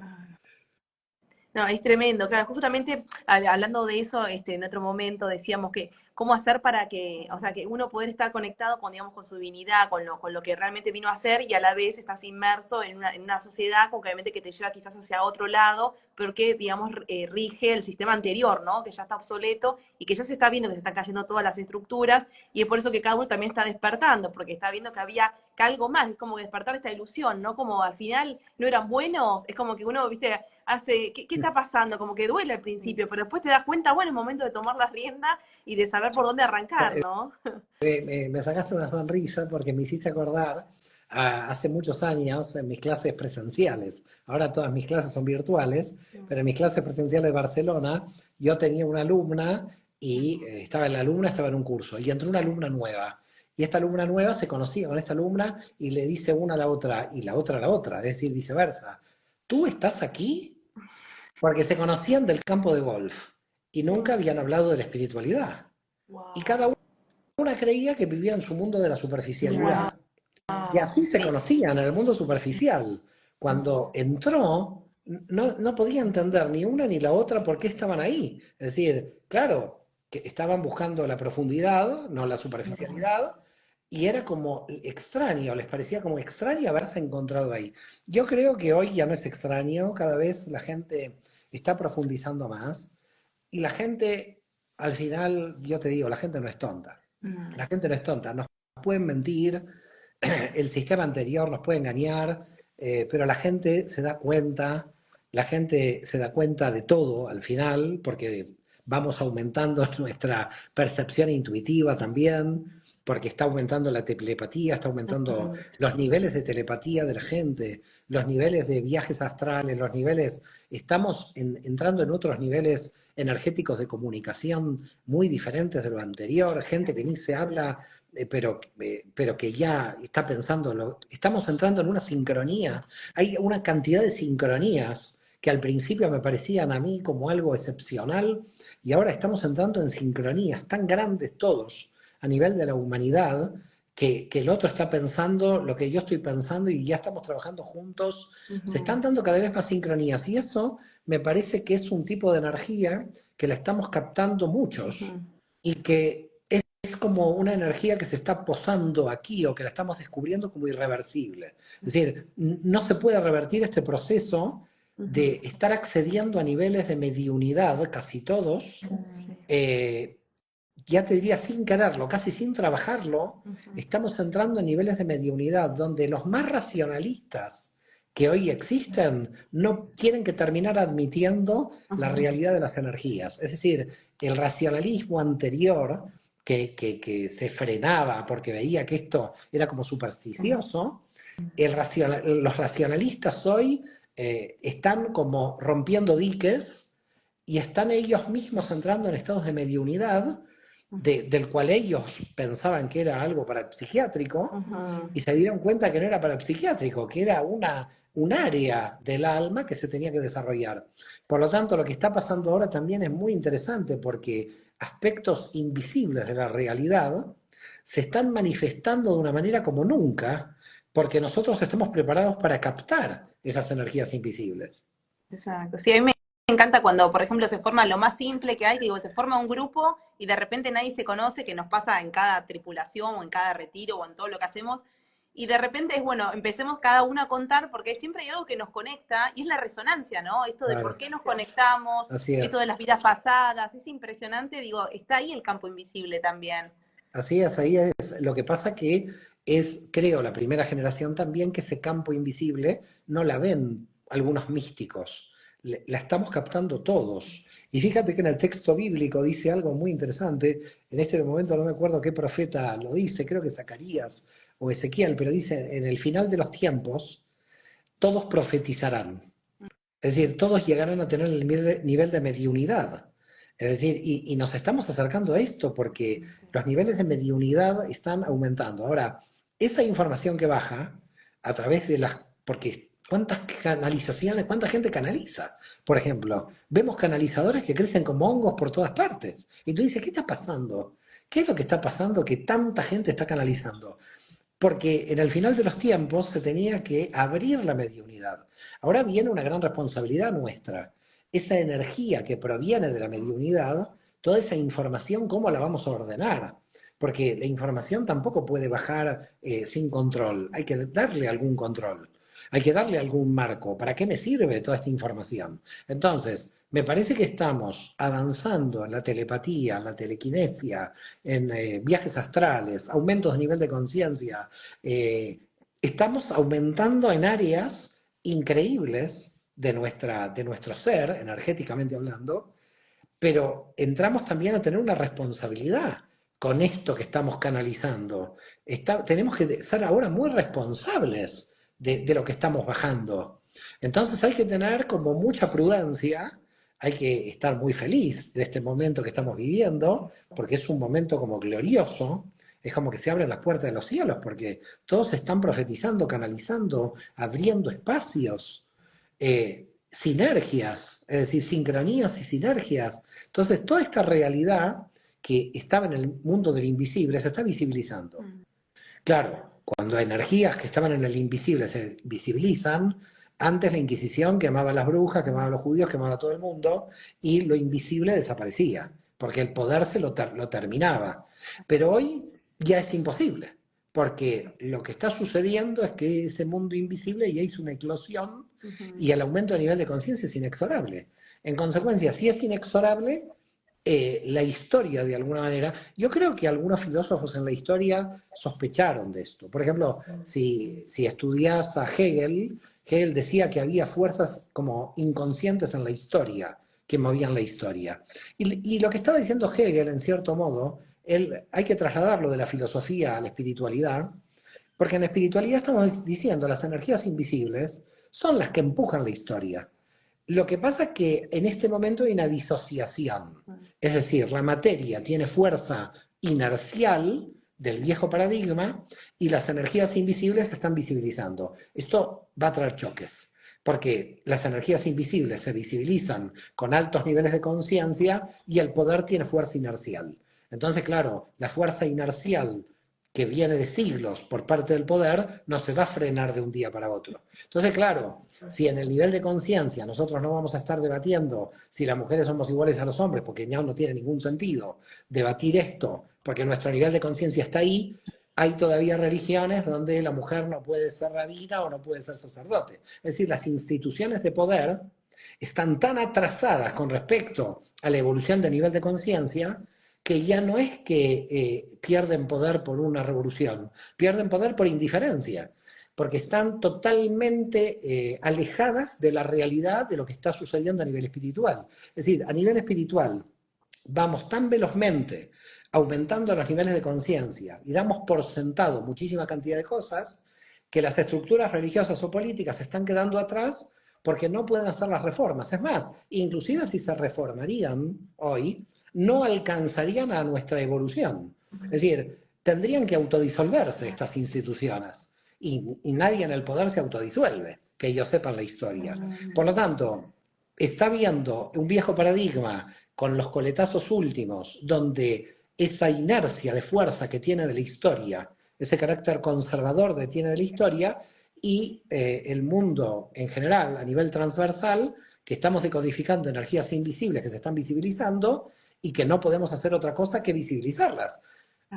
No, es tremendo, claro, justamente hablando de eso, en otro momento decíamos que cómo hacer para que, o sea, que uno poder estar conectado con, digamos, con su divinidad, con lo que realmente vino a hacer y a la vez estás inmerso en una sociedad obviamente que te lleva quizás hacia otro lado, pero que, digamos, rige el sistema anterior, ¿no? Que ya está obsoleto y que ya se está viendo que se están cayendo todas las estructuras y es por eso que cada uno también está despertando, porque está viendo que había que algo más, es como despertar esta ilusión, ¿no? Como al final no eran buenos, es como que uno, viste, ¿qué está pasando? Como que duele al principio, pero después te das cuenta, bueno, es momento de tomar las riendas y de saber por dónde arrancar, ¿no? Me sacaste una sonrisa porque me hiciste acordar hace muchos años en mis clases presenciales. Ahora todas mis clases son virtuales, pero en mis clases presenciales de Barcelona yo tenía una alumna y la alumna estaba en un curso y entró una alumna nueva. Y esta alumna nueva se conocía con esta alumna y le dice una a la otra y la otra a la otra, es decir, viceversa. ¿Tú estás aquí? Porque se conocían del campo de golf y nunca habían hablado de la espiritualidad. Y cada una creía que vivía en su mundo de la superficialidad. Y así se conocían en el mundo superficial. Cuando entró, no podía entender ni una ni la otra por qué estaban ahí. Es decir, claro, que estaban buscando la profundidad, no la superficialidad, y era como extraño, les parecía como extraño haberse encontrado ahí. Yo creo que hoy ya no es extraño, cada vez la gente está profundizando más y la gente, al final, yo te digo, la gente no es tonta. Mm. La gente no es tonta, nos pueden mentir, el sistema anterior nos puede engañar, pero la gente se da cuenta de todo al final, porque vamos aumentando nuestra percepción intuitiva también, porque está aumentando la telepatía, está aumentando Ujú. los niveles de telepatía de la gente, los niveles de viajes astrales, los niveles, entrando en otros niveles energéticos de comunicación muy diferentes de lo anterior, gente que ni se habla pero que ya está pensando, estamos entrando en una sincronía, hay una cantidad de sincronías que al principio me parecían a mí como algo excepcional y ahora estamos entrando en sincronías tan grandes todos a nivel de la humanidad que el otro está pensando lo que yo estoy pensando y ya estamos trabajando juntos, se Ujú. están dando cada vez más sincronías y eso me parece que es un tipo de energía que la estamos captando muchos Ujú. y que es como una energía que se está posando aquí o que la estamos descubriendo como irreversible. Es decir, no se puede revertir este proceso Ujú. de estar accediendo a niveles de mediunidad, casi todos, Sí. eh, ya te diría sin quererlo, casi sin trabajarlo, Ujú. estamos entrando en niveles de mediunidad donde los más racionalistas que hoy existen no tienen que terminar admitiendo la Ujú. realidad de las energías. Es decir, el racionalismo anterior que se frenaba porque veía que esto era como supersticioso, los racionalistas hoy están como rompiendo diques y están ellos mismos entrando en estados de mediunidad del cual ellos pensaban que era algo parapsiquiátrico Ujú. y se dieron cuenta que no era parapsiquiátrico, que era un área del alma que se tenía que desarrollar. Por lo tanto, lo que está pasando ahora también es muy interesante porque aspectos invisibles de la realidad se están manifestando de una manera como nunca, porque nosotros estamos preparados para captar esas energías invisibles. Exacto. Sí, a mí me encanta cuando, por ejemplo, se forma lo más simple que hay, que digo, se forma un grupo y de repente nadie se conoce, que nos pasa en cada tripulación o en cada retiro o en todo lo que hacemos. Y de repente es bueno, empecemos cada uno a contar, porque siempre hay algo que nos conecta y es la resonancia, ¿no? Esto de por Claro, qué nos conectamos, así esto es. de las vidas pasadas, es impresionante, digo, está ahí el campo invisible también. Así es, ahí es. Lo que pasa que es, creo, la primera generación también que ese campo invisible no la ven algunos místicos, la estamos captando todos. Y fíjate que en el texto bíblico dice algo muy interesante, en este momento no me acuerdo qué profeta lo dice, creo que Zacarías o Ezequiel, pero dice, en el final de los tiempos, todos profetizarán. Es decir, todos llegarán a tener el nivel de mediunidad. Es decir, y nos estamos acercando a esto porque los niveles de mediunidad están aumentando. Ahora, esa información que baja a través de las... Porque ¿cuántas canalizaciones, cuánta gente canaliza? Por ejemplo, vemos canalizadores que crecen como hongos por todas partes. Y tú dices, ¿qué está pasando? ¿Qué es lo que está pasando que tanta gente está canalizando? Porque en el final de los tiempos se tenía que abrir la mediunidad. Ahora viene una gran responsabilidad nuestra. Esa energía que proviene de la mediunidad, toda esa información, ¿cómo la vamos a ordenar? Porque la información tampoco puede bajar sin control, hay que darle algún control, hay que darle algún marco. ¿Para qué me sirve toda esta información? Entonces, me parece que estamos avanzando en la telepatía, en la telequinesia, en viajes astrales, aumentos de nivel de conciencia. eh, Estamos aumentando en áreas increíbles de nuestro ser, energéticamente hablando, pero entramos también a tener una responsabilidad con esto que estamos canalizando. Tenemos que ser ahora muy responsables de lo que estamos bajando. Entonces hay que tener como mucha prudencia, hay que estar muy feliz de este momento que estamos viviendo, porque es un momento como glorioso, es como que se abren las puertas de los cielos, porque todos están profetizando, canalizando, abriendo espacios, sinergias, es decir, sincronías y sinergias. Entonces, toda esta realidad que estaba en el mundo del invisible se está visibilizando. Claro, cuando energías que estaban en el invisible se visibilizan, antes la Inquisición quemaba a las brujas, quemaba a los judíos, quemaba a todo el mundo, y lo invisible desaparecía, porque el poder lo terminaba. Pero hoy ya es imposible. porque lo que está sucediendo es que ese mundo invisible ya hizo una eclosión y el aumento de nivel de conciencia es inexorable. En consecuencia, si es inexorable, la historia de alguna manera, yo creo que algunos filósofos en la historia sospecharon de esto. Por ejemplo, si estudias a Hegel, Hegel decía que había fuerzas como inconscientes en la historia que movían la historia. Y lo que estaba diciendo Hegel, en cierto modo, hay que trasladarlo de la filosofía a la espiritualidad, porque en la espiritualidad estamos diciendo las energías invisibles son las que empujan la historia. Lo que pasa es que en este momento hay una disociación, es decir, la materia tiene fuerza inercial del viejo paradigma y las energías invisibles se están visibilizando. Esto va a traer choques, porque las energías invisibles se visibilizan con altos niveles de conciencia y el poder tiene fuerza inercial. Entonces, claro, la fuerza inercial que viene de siglos por parte del poder no se va a frenar de un día para otro. Entonces, claro, si en el nivel de conciencia nosotros no vamos a estar debatiendo si las mujeres somos iguales a los hombres, porque ya no tiene ningún sentido debatir esto, porque nuestro nivel de conciencia está ahí, hay todavía religiones donde la mujer no puede ser rabina o no puede ser sacerdote. Es decir, las instituciones de poder están tan atrasadas con respecto a la evolución de nivel de conciencia que ya no es que pierden poder por una revolución, pierden poder por indiferencia, porque están totalmente alejadas de la realidad de lo que está sucediendo a nivel espiritual. Es decir, a nivel espiritual vamos tan velozmente aumentando los niveles de conciencia y damos por sentado muchísima cantidad de cosas que las estructuras religiosas o políticas se están quedando atrás porque no pueden hacer las reformas. Es más, inclusive si se reformarían hoy, no alcanzarían a nuestra evolución. Es decir, tendrían que autodisolverse estas instituciones y nadie en el poder se autodisuelve, que ellos sepan la historia. Por lo tanto, está viendo un viejo paradigma con los coletazos últimos, donde esa inercia de fuerza que tiene de la historia, ese carácter conservador que tiene de la historia, y el mundo en general, a nivel transversal, que estamos decodificando energías invisibles que se están visibilizando, y que no podemos hacer otra cosa que visibilizarlas.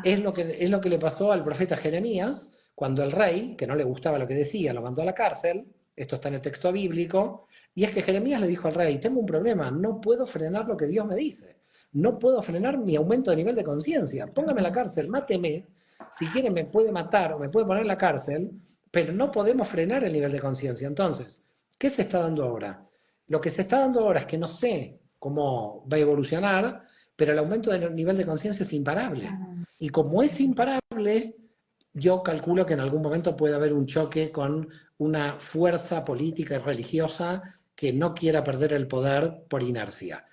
Es lo que le pasó al profeta Jeremías, cuando el rey, que no le gustaba lo que decía, lo mandó a la cárcel. Esto está en el texto bíblico, y es que Jeremías le dijo al rey: tengo un problema, no puedo frenar lo que Dios me dice, no puedo frenar mi aumento de nivel de conciencia, póngame en la cárcel, máteme, si quiere me puede matar o me puede poner en la cárcel, pero no podemos frenar el nivel de conciencia. Entonces, ¿qué se está dando ahora? Lo que se está dando ahora es que no sé cómo va a evolucionar, pero el aumento del nivel de conciencia es imparable. Y como es imparable, yo calculo que en algún momento puede haber un choque con una fuerza política y religiosa que no quiera perder el poder por inercia.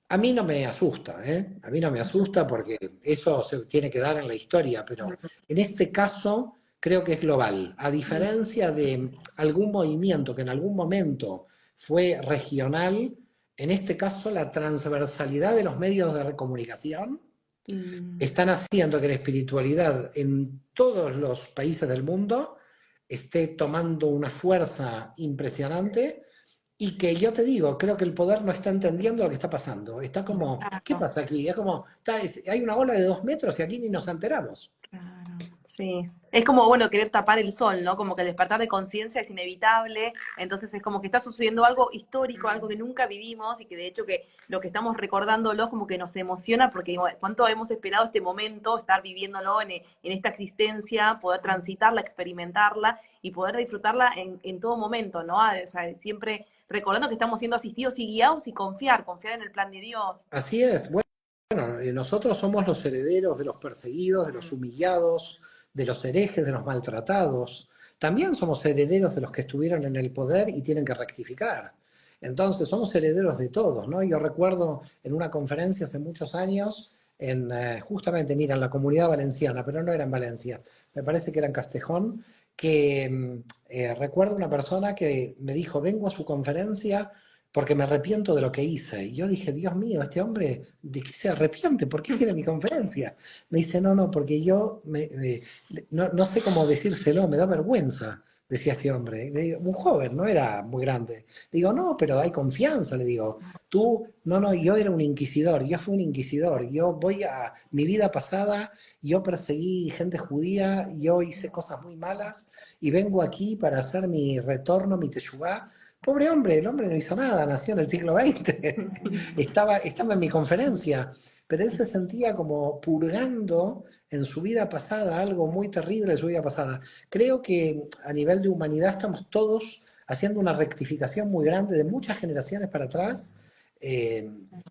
A mí no me asusta, A mí no me asusta porque eso se tiene que dar en la historia, pero en este caso creo que es global. A diferencia de algún movimiento que en algún momento fue regional, en este caso la transversalidad de los medios de comunicación están haciendo que la espiritualidad en todos los países del mundo esté tomando una fuerza impresionante, y que yo te digo, creo que el poder no está entendiendo lo que está pasando. Está como, ¿qué pasa aquí? Es como, hay una ola de 2 metros y aquí ni nos enteramos. Sí, es como, bueno, querer tapar el sol, ¿no? Como que el despertar de conciencia es inevitable, entonces es como que está sucediendo algo histórico, algo que nunca vivimos y que de hecho que lo que estamos recordándolo como que nos emociona porque cuánto hemos esperado este momento, estar viviéndolo en esta existencia, poder transitarla, experimentarla y poder disfrutarla en todo momento, ¿no? O sea, siempre recordando que estamos siendo asistidos y guiados y confiar en el plan de Dios. Así es. Bueno, nosotros somos los herederos de los perseguidos, de los humillados, de los herejes, de los maltratados. También somos herederos de los que estuvieron en el poder y tienen que rectificar. Entonces, somos herederos de todos, ¿no? Yo recuerdo en una conferencia hace muchos años, justamente, mira, en la Comunidad Valenciana, pero no era en Valencia, me parece que era en Castejón, que recuerdo una persona que me dijo: vengo a su conferencia porque me arrepiento de lo que hice. Y yo dije: Dios mío, este hombre, ¿de qué se arrepiente? ¿Por qué viene a mi conferencia? Me dice: no, porque yo no sé cómo decírselo, me da vergüenza, decía este hombre. Le digo, un joven, no era muy grande. Le digo: no, pero hay confianza, le digo. no, yo era un inquisidor, yo fui un inquisidor, yo voy a mi vida pasada, yo perseguí gente judía, yo hice cosas muy malas y vengo aquí para hacer mi retorno, mi teshuvá. Pobre hombre, el hombre no hizo nada, nació en el siglo XX, estaba en mi conferencia, pero él se sentía como purgando en su vida pasada algo muy terrible de su vida pasada. Creo que a nivel de humanidad estamos todos haciendo una rectificación muy grande de muchas generaciones para atrás, eh,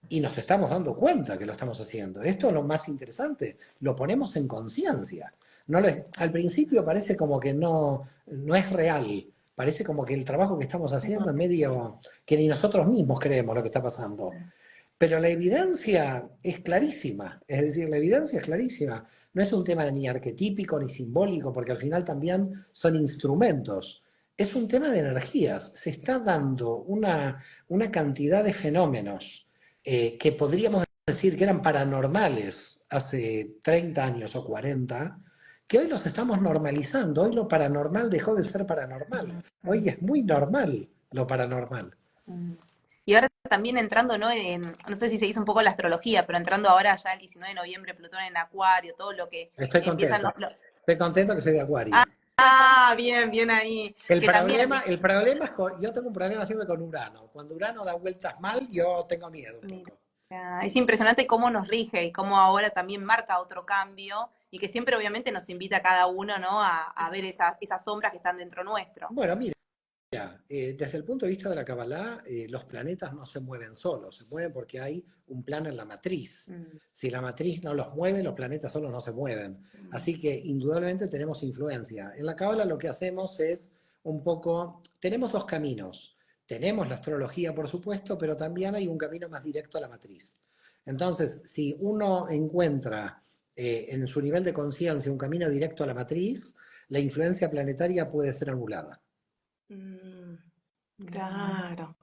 y nos estamos dando cuenta que lo estamos haciendo. Esto es lo más interesante, lo ponemos en conciencia. Al principio parece como que no es real, parece como que el trabajo que estamos haciendo es medio que ni nosotros mismos creemos lo que está pasando. Pero la evidencia es clarísima, es decir, la evidencia es clarísima. No es un tema ni arquetípico ni simbólico, porque al final también son instrumentos. Es un tema de energías. Se está dando una cantidad de fenómenos que podríamos decir que eran paranormales hace 30 años o 40, que hoy los estamos normalizando. Hoy lo paranormal dejó de ser paranormal. Hoy es muy normal lo paranormal. Y ahora también entrando, ¿no? No sé si se hizo un poco la astrología, pero entrando ahora ya el 19 de noviembre, Plutón en Acuario, todo lo que Estoy empiezan contento. Estoy contento que soy de Acuario. bien, bien ahí. El Que también, problema es yo tengo un problema siempre con Urano. Cuando Urano da vueltas mal, yo tengo miedo un poco. es impresionante cómo nos rige y cómo ahora también marca otro cambio y que siempre obviamente nos invita a cada uno, ¿no? A ver esas sombras que están dentro nuestro. Bueno, mira, desde el punto de vista de la Kabbalah, los planetas no se mueven solos, se mueven porque hay un plan en la matriz. Si la matriz no los mueve, los planetas solos no se mueven. Así que indudablemente tenemos influencia. En la Kabbalah lo que hacemos es un poco, tenemos dos caminos. Tenemos la astrología, por supuesto, pero también hay un camino más directo a la matriz. Entonces, si uno encuentra en su nivel de conciencia un camino directo a la matriz, la influencia planetaria puede ser anulada. Claro.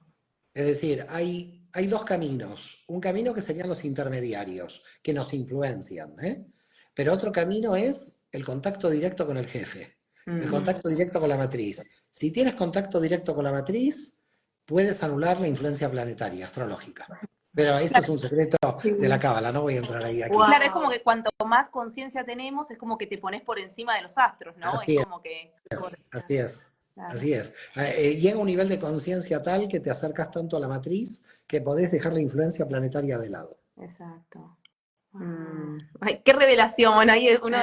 Es decir, hay dos caminos. Un camino que serían los intermediarios, que nos influencian, ¿eh? Pero otro camino es el contacto directo con el jefe, el contacto directo con la matriz. Si tienes contacto directo con la matriz, puedes anular la influencia planetaria, astrológica. Pero eso es un secreto de la Cábala, no voy a entrar ahí aquí. Claro, es como que cuanto más conciencia tenemos, es como que te pones por encima de los astros, ¿no? Así es, como que... así es. Claro. Así es. Llega un nivel de conciencia tal que te acercas tanto a la matriz que podés dejar la influencia planetaria de lado. Exacto. Ay, qué revelación. Bueno, ahí es uno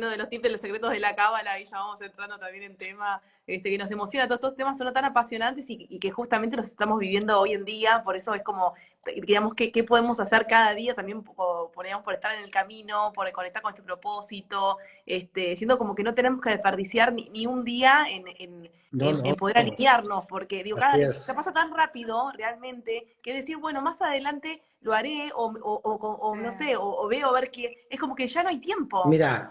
de los tips de los secretos de la Cábala, y ya vamos entrando también en tema que nos emociona. Todos estos temas son tan apasionantes y que justamente los estamos viviendo hoy en día. Por eso es como, digamos, qué podemos hacer cada día también por estar en el camino, por conectar con este propósito, siendo como que no tenemos que desperdiciar ni un día en poder alinearnos, porque digo, se pasa tan rápido realmente que decir, bueno, más adelante lo haré, no sé, o veo a ver qué, es como que ya no hay tiempo. Mira,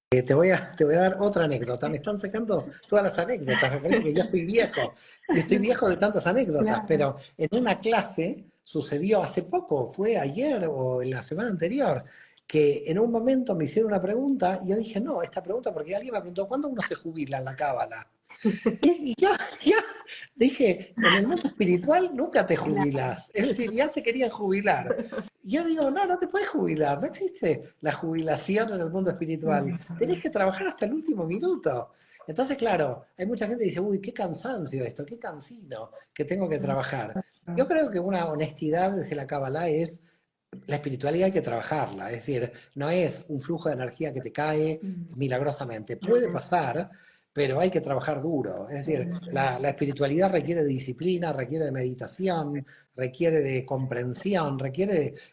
te voy a dar otra anécdota. Me están sacando todas las anécdotas. Me parece que ya estoy viejo. Estoy viejo de tantas anécdotas, claro. Pero en una clase sucedió hace poco, fue ayer o en la semana anterior, que en un momento me hicieron una pregunta y yo dije, no, esta pregunta, porque alguien me preguntó, ¿cuándo uno se jubila en la Cábala? Y yo dije, en el mundo espiritual nunca te jubilás. Es decir, ya se querían jubilar. Y yo digo, no te puedes jubilar. No existe la jubilación en el mundo espiritual. Tenés que trabajar hasta el último minuto. Entonces, claro, hay mucha gente que dice, uy, qué cansancio esto, qué cansino que tengo que trabajar. Yo creo que una honestidad desde la Kabbalah es la espiritualidad hay que trabajarla. Es decir, no es un flujo de energía que te cae milagrosamente. Puede pasar, pero hay que trabajar duro. Es decir, la espiritualidad requiere de disciplina, requiere de meditación, requiere de comprensión,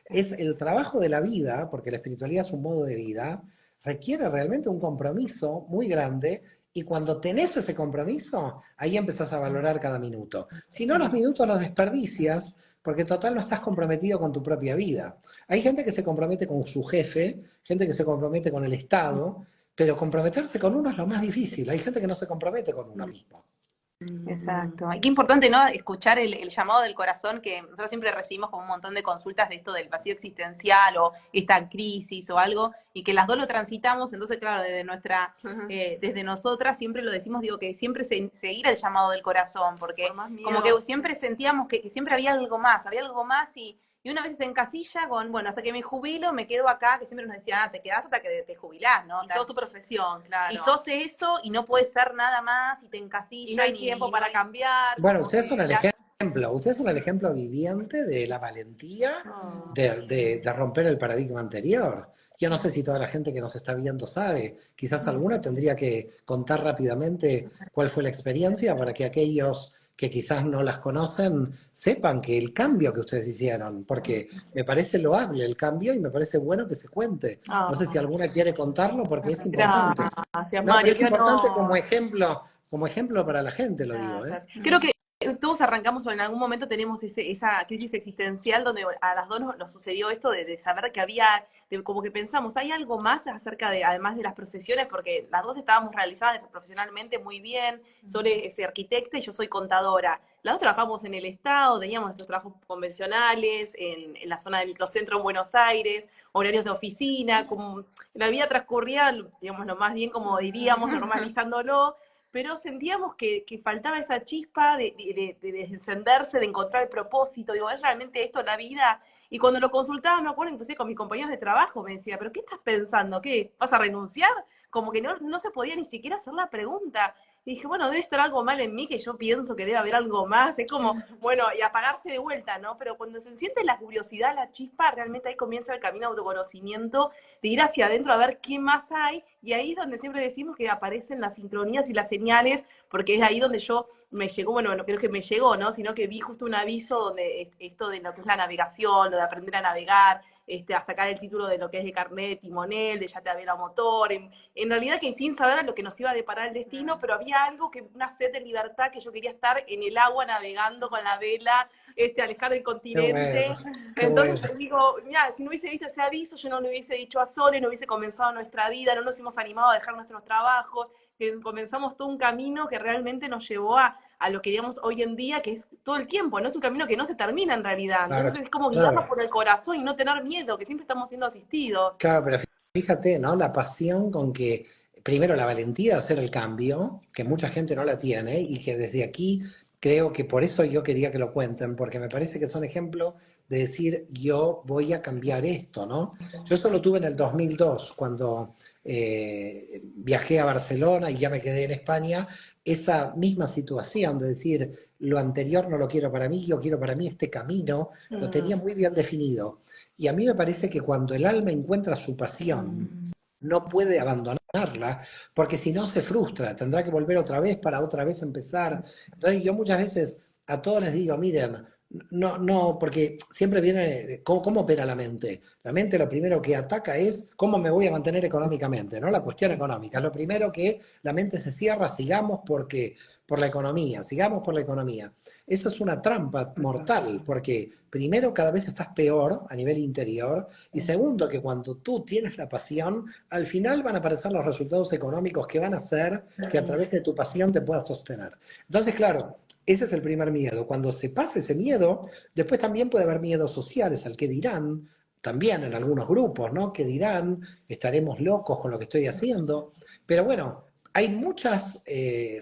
es el trabajo de la vida, porque la espiritualidad es un modo de vida, requiere realmente un compromiso muy grande, y cuando tenés ese compromiso, ahí empezás a valorar cada minuto. Si no, los minutos los desperdicias, porque total no estás comprometido con tu propia vida. Hay gente que se compromete con su jefe, gente que se compromete con el Estado, pero comprometerse con uno es lo más difícil. Hay gente que no se compromete con uno mismo. Exacto. Y qué importante, ¿no? Escuchar el llamado del corazón, que nosotros siempre recibimos como un montón de consultas de esto del vacío existencial o esta crisis o algo, y que las dos lo transitamos, entonces, claro, desde nosotras siempre lo decimos, digo, que siempre seguir el llamado del corazón, porque Por más miedo, como que siempre sentíamos que siempre había algo más, y una vez se encasilla con, bueno, hasta que me jubilo, me quedo acá, que siempre nos decían, te quedás hasta que te jubilás, ¿no? Y sos tu profesión, claro. Y sos eso y no puedes ser nada más y te encasillan. Y no hay tiempo para cambiar. Bueno, ustedes son el ejemplo viviente de la valentía de romper el paradigma anterior. Yo no sé si toda la gente que nos está viendo sabe, quizás alguna tendría que contar rápidamente cuál fue la experiencia para que aquellos que quizás no las conocen sepan que el cambio que ustedes hicieron, porque me parece loable el cambio y me parece bueno que se cuente. No sé si alguna quiere contarlo porque es importante. Gracias, No, Mario, pero es importante como ejemplo para la gente, lo digo, ¿eh? Creo que todos arrancamos o en algún momento tenemos esa crisis existencial donde a las dos nos sucedió esto de saber que había, como que pensamos, hay algo más acerca de, además de las profesiones, porque las dos estábamos realizadas profesionalmente muy bien, Sole es arquitecta y yo soy contadora. Las dos trabajamos en el Estado, teníamos nuestros trabajos convencionales, en la zona del microcentro en Buenos Aires, horarios de oficina, como la vida transcurría, digamos, lo más bien como diríamos, normalizándolo, pero sentíamos que faltaba esa chispa de encenderse, de encontrar el propósito. Digo, ¿es realmente esto la vida? Y cuando lo consultaba, me acuerdo inclusive con mis compañeros de trabajo, me decía, ¿pero qué estás pensando? ¿Qué? ¿Vas a renunciar? Como que no se podía ni siquiera hacer la pregunta. Y dije, bueno, debe estar algo mal en mí, que yo pienso que debe haber algo más. Es como, bueno, y apagarse de vuelta, ¿no? Pero cuando se siente la curiosidad, la chispa, realmente ahí comienza el camino de autoconocimiento, de ir hacia adentro a ver qué más hay. Y ahí es donde siempre decimos que aparecen las sincronías y las señales, porque es ahí donde yo me llegó, bueno, no creo que me llegó, ¿no? Sino que vi justo un aviso donde esto de lo que es la navegación, lo de aprender a navegar, a sacar el título de lo que es de carnet de timonel, de yate a vela motor, en realidad que sin saber a lo que nos iba a deparar el destino, pero había algo, que una sed de libertad, que yo quería estar en el agua navegando con la vela, alejar del continente. Entonces digo, mira, si no hubiese visto ese aviso, yo no le hubiese dicho a Sole, no hubiese comenzado nuestra vida, no nos hemos animado a dejar nuestros trabajos, que comenzamos todo un camino que realmente nos llevó a lo que digamos hoy en día, que es todo el tiempo, no es un camino que no se termina en realidad. Entonces es como guiarnos por el corazón y no tener miedo, que siempre estamos siendo asistidos. Claro, pero fíjate, ¿no? La pasión con que, primero la valentía de hacer el cambio, que mucha gente no la tiene, y que desde aquí creo que por eso yo quería que lo cuenten, porque me parece que son ejemplos de decir, yo voy a cambiar esto, ¿no? Yo eso lo tuve en el 2002, cuando viajé a Barcelona y ya me quedé en España, esa misma situación de decir, lo anterior no lo quiero para mí, yo quiero para mí este camino, lo tenía muy bien definido. Y a mí me parece que cuando el alma encuentra su pasión, no puede abandonarla, porque si no se frustra, tendrá que volver otra vez para otra vez empezar. Entonces yo muchas veces a todos les digo, miren, no, porque siempre viene, ¿cómo opera la mente? La mente lo primero que ataca es cómo me voy a mantener económicamente, ¿no? La cuestión económica. Es lo primero que la mente se cierra, sigamos por la economía, sigamos por la economía. Esa es una trampa mortal, porque primero cada vez estás peor a nivel interior, y segundo que cuando tú tienes la pasión, al final van a aparecer los resultados económicos que van a hacer que a través de tu pasión te puedas sostener. Entonces, claro, ese es el primer miedo. Cuando se pasa ese miedo, después también puede haber miedos sociales, al que dirán, también en algunos grupos, ¿no? Que dirán, estaremos locos con lo que estoy haciendo. Pero bueno, hay muchas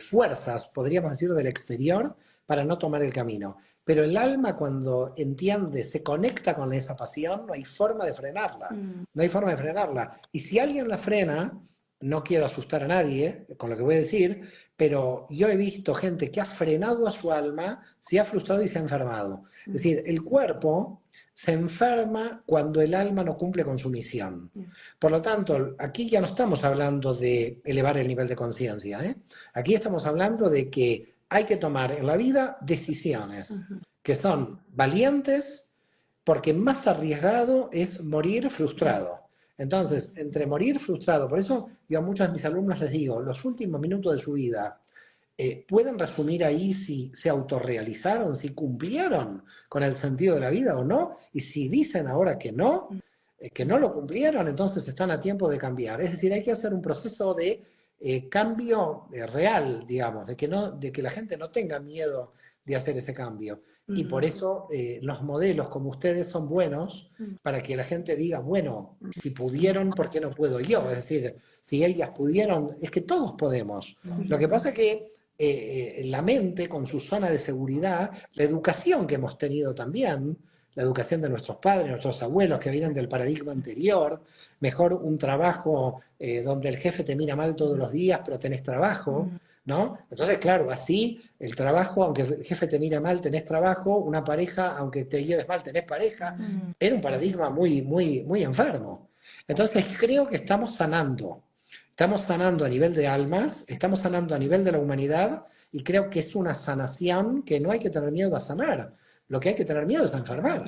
fuerzas, podríamos decir, del exterior para no tomar el camino. Pero el alma, cuando entiende, se conecta con esa pasión, no hay forma de frenarla. No hay forma de frenarla. Y si alguien la frena, no quiero asustar a nadie con lo que voy a decir, pero yo he visto gente que ha frenado a su alma, se ha frustrado y se ha enfermado. Es decir, el cuerpo se enferma cuando el alma no cumple con su misión. Por lo tanto, aquí ya no estamos hablando de elevar el nivel de conciencia, ¿eh? Aquí estamos hablando de que hay que tomar en la vida decisiones que son valientes, porque más arriesgado es morir frustrado. Entonces, entre morir frustrado, por eso yo a muchos de mis alumnos les digo, los últimos minutos de su vida, pueden resumir ahí si se autorrealizaron, si cumplieron con el sentido de la vida o no, y si dicen ahora que no lo cumplieron, entonces están a tiempo de cambiar. Es decir, hay que hacer un proceso de cambio real, digamos, de que la gente no tenga miedo de hacer ese cambio. Y por eso los modelos como ustedes son buenos para que la gente diga, bueno, si pudieron, ¿por qué no puedo yo? Es decir, si ellas pudieron, es que todos podemos. Lo que pasa es que la mente, con su zona de seguridad, la educación que hemos tenido también, la educación de nuestros padres, nuestros abuelos que vienen del paradigma anterior, mejor un trabajo donde el jefe te mira mal todos los días, pero tenés trabajo, ¿no? Entonces, claro, así el trabajo, aunque el jefe te mira mal, tenés trabajo, una pareja, aunque te lleves mal, tenés pareja, era un paradigma muy, muy, muy enfermo. Entonces, creo que estamos sanando a nivel de almas, estamos sanando a nivel de la humanidad, y creo que es una sanación que no hay que tener miedo a sanar. Lo que hay que tener miedo es a enfermar.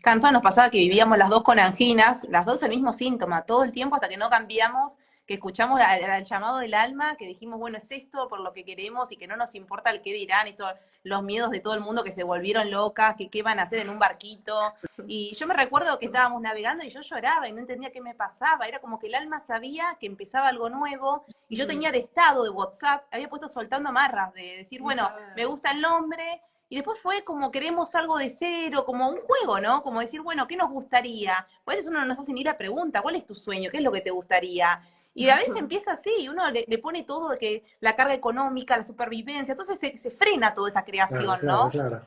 Canto nos pasaba que vivíamos las dos con anginas, las dos el mismo síntoma, todo el tiempo hasta que no cambiamos, que escuchamos el llamado del alma, que dijimos, bueno, es esto por lo que queremos y que no nos importa el qué dirán, esto, los miedos de todo el mundo que se volvieron locas, que qué van a hacer en un barquito. Y yo me recuerdo que estábamos navegando y yo lloraba y no entendía qué me pasaba, era como que el alma sabía que empezaba algo nuevo, y yo tenía de estado de WhatsApp, había puesto soltando amarras, de decir, bueno, me gusta el nombre. Y después fue como queremos algo de cero, como un juego, ¿no? Como decir, bueno, ¿qué nos gustaría? A veces uno nos hace ni la pregunta, ¿cuál es tu sueño? ¿Qué es lo que te gustaría? Y a veces empieza así, uno le pone todo de que la carga económica, la supervivencia, entonces se frena toda esa creación, Claro, ¿no? claro.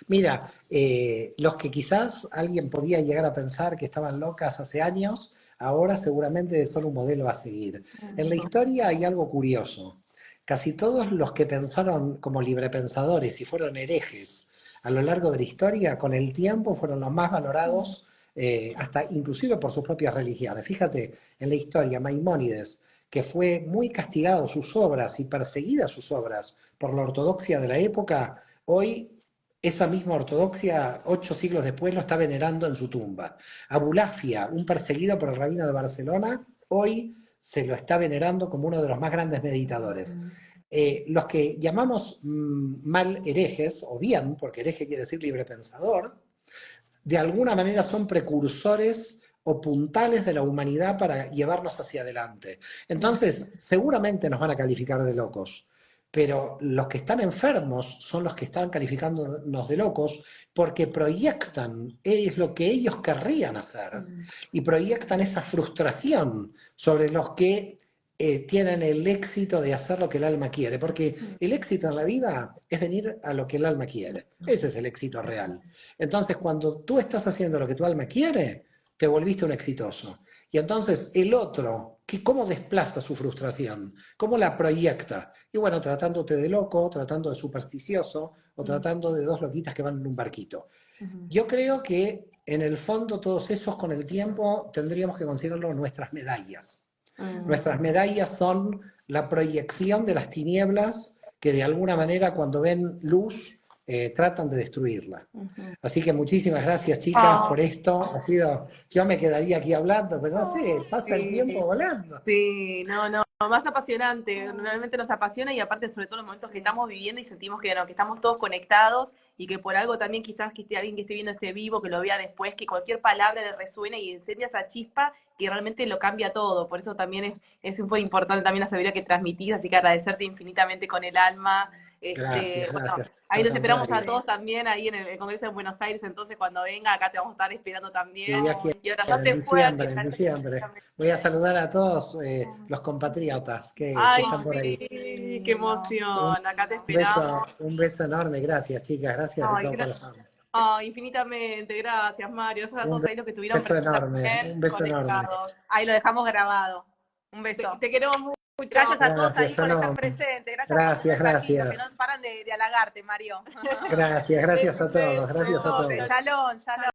Mira, los que quizás alguien podía llegar a pensar que estaban locas hace años, ahora seguramente son un modelo a seguir. En la historia hay algo curioso. Casi todos los que pensaron como librepensadores y fueron herejes a lo largo de la historia, con el tiempo fueron los más valorados, hasta inclusive por sus propias religiones. Fíjate, en la historia, Maimónides, que fue muy castigado sus obras y perseguidas sus obras por la ortodoxia de la época, hoy esa misma ortodoxia, 8 siglos después, lo está venerando en su tumba. Abulafia, un perseguido por el rabino de Barcelona, hoy se lo está venerando como uno de los más grandes meditadores. Los que llamamos mal herejes, o bien, porque hereje quiere decir librepensador, de alguna manera son precursores o puntales de la humanidad para llevarnos hacia adelante. Entonces, seguramente nos van a calificar de locos, pero los que están enfermos son los que están calificándonos de locos porque proyectan, es lo que ellos querrían hacer, y proyectan esa frustración sobre los que tienen el éxito de hacer lo que el alma quiere, porque el éxito en la vida es venir a lo que el alma quiere, ese es el éxito real. Entonces, cuando tú estás haciendo lo que tu alma quiere, te volviste un exitoso. Y entonces el otro, ¿cómo desplaza su frustración? ¿Cómo la proyecta? Y bueno, tratándote de loco, tratando de supersticioso, o tratando de dos loquitas que van en un barquito. Yo creo que en el fondo todos esos con el tiempo tendríamos que considerarlo nuestras medallas. Nuestras medallas son la proyección de las tinieblas que de alguna manera cuando ven luz tratan de destruirla. Así que muchísimas gracias, chicas, por esto. Ha sido, yo me quedaría aquí hablando, pero no sé, pasa el tiempo volando. Sí, no, más apasionante, realmente nos apasiona, y aparte sobre todo los momentos que estamos viviendo y sentimos que estamos todos conectados, y que por algo también quizás que esté alguien que esté viendo este vivo, que lo vea después, que cualquier palabra le resuene y enciende esa chispa que realmente lo cambia todo. Por eso también fue importante también la sabiduría que transmitís, así que agradecerte infinitamente con el alma. Gracias, Bueno, gracias. ahí los esperamos a Contrario. todos también ahí en el Congreso de Buenos Aires, entonces cuando venga acá te vamos a estar esperando también. Y aquí Y abrazarte fuerte. en diciembre. Voy a saludar a todos los compatriotas que Ay, están por ahí. sí, qué emoción, acá te esperamos. Un beso enorme, gracias, chicas, gracias de Ay, todo corazón. infinitamente, gracias, Mario. Gracias a Un todos ahí los que estuvieron beso enorme, también un beso enorme. conectados. Ahí lo dejamos grabado. Un beso. Te queremos mucho. Gracias a todos ahí Gracias, por estar Shalom. presentes. Gracias, Gracias, por tus mensajitos, gracias. que no paran de halagarte, Mario. Gracias a todos, gracias a todos. Shalom, shalom.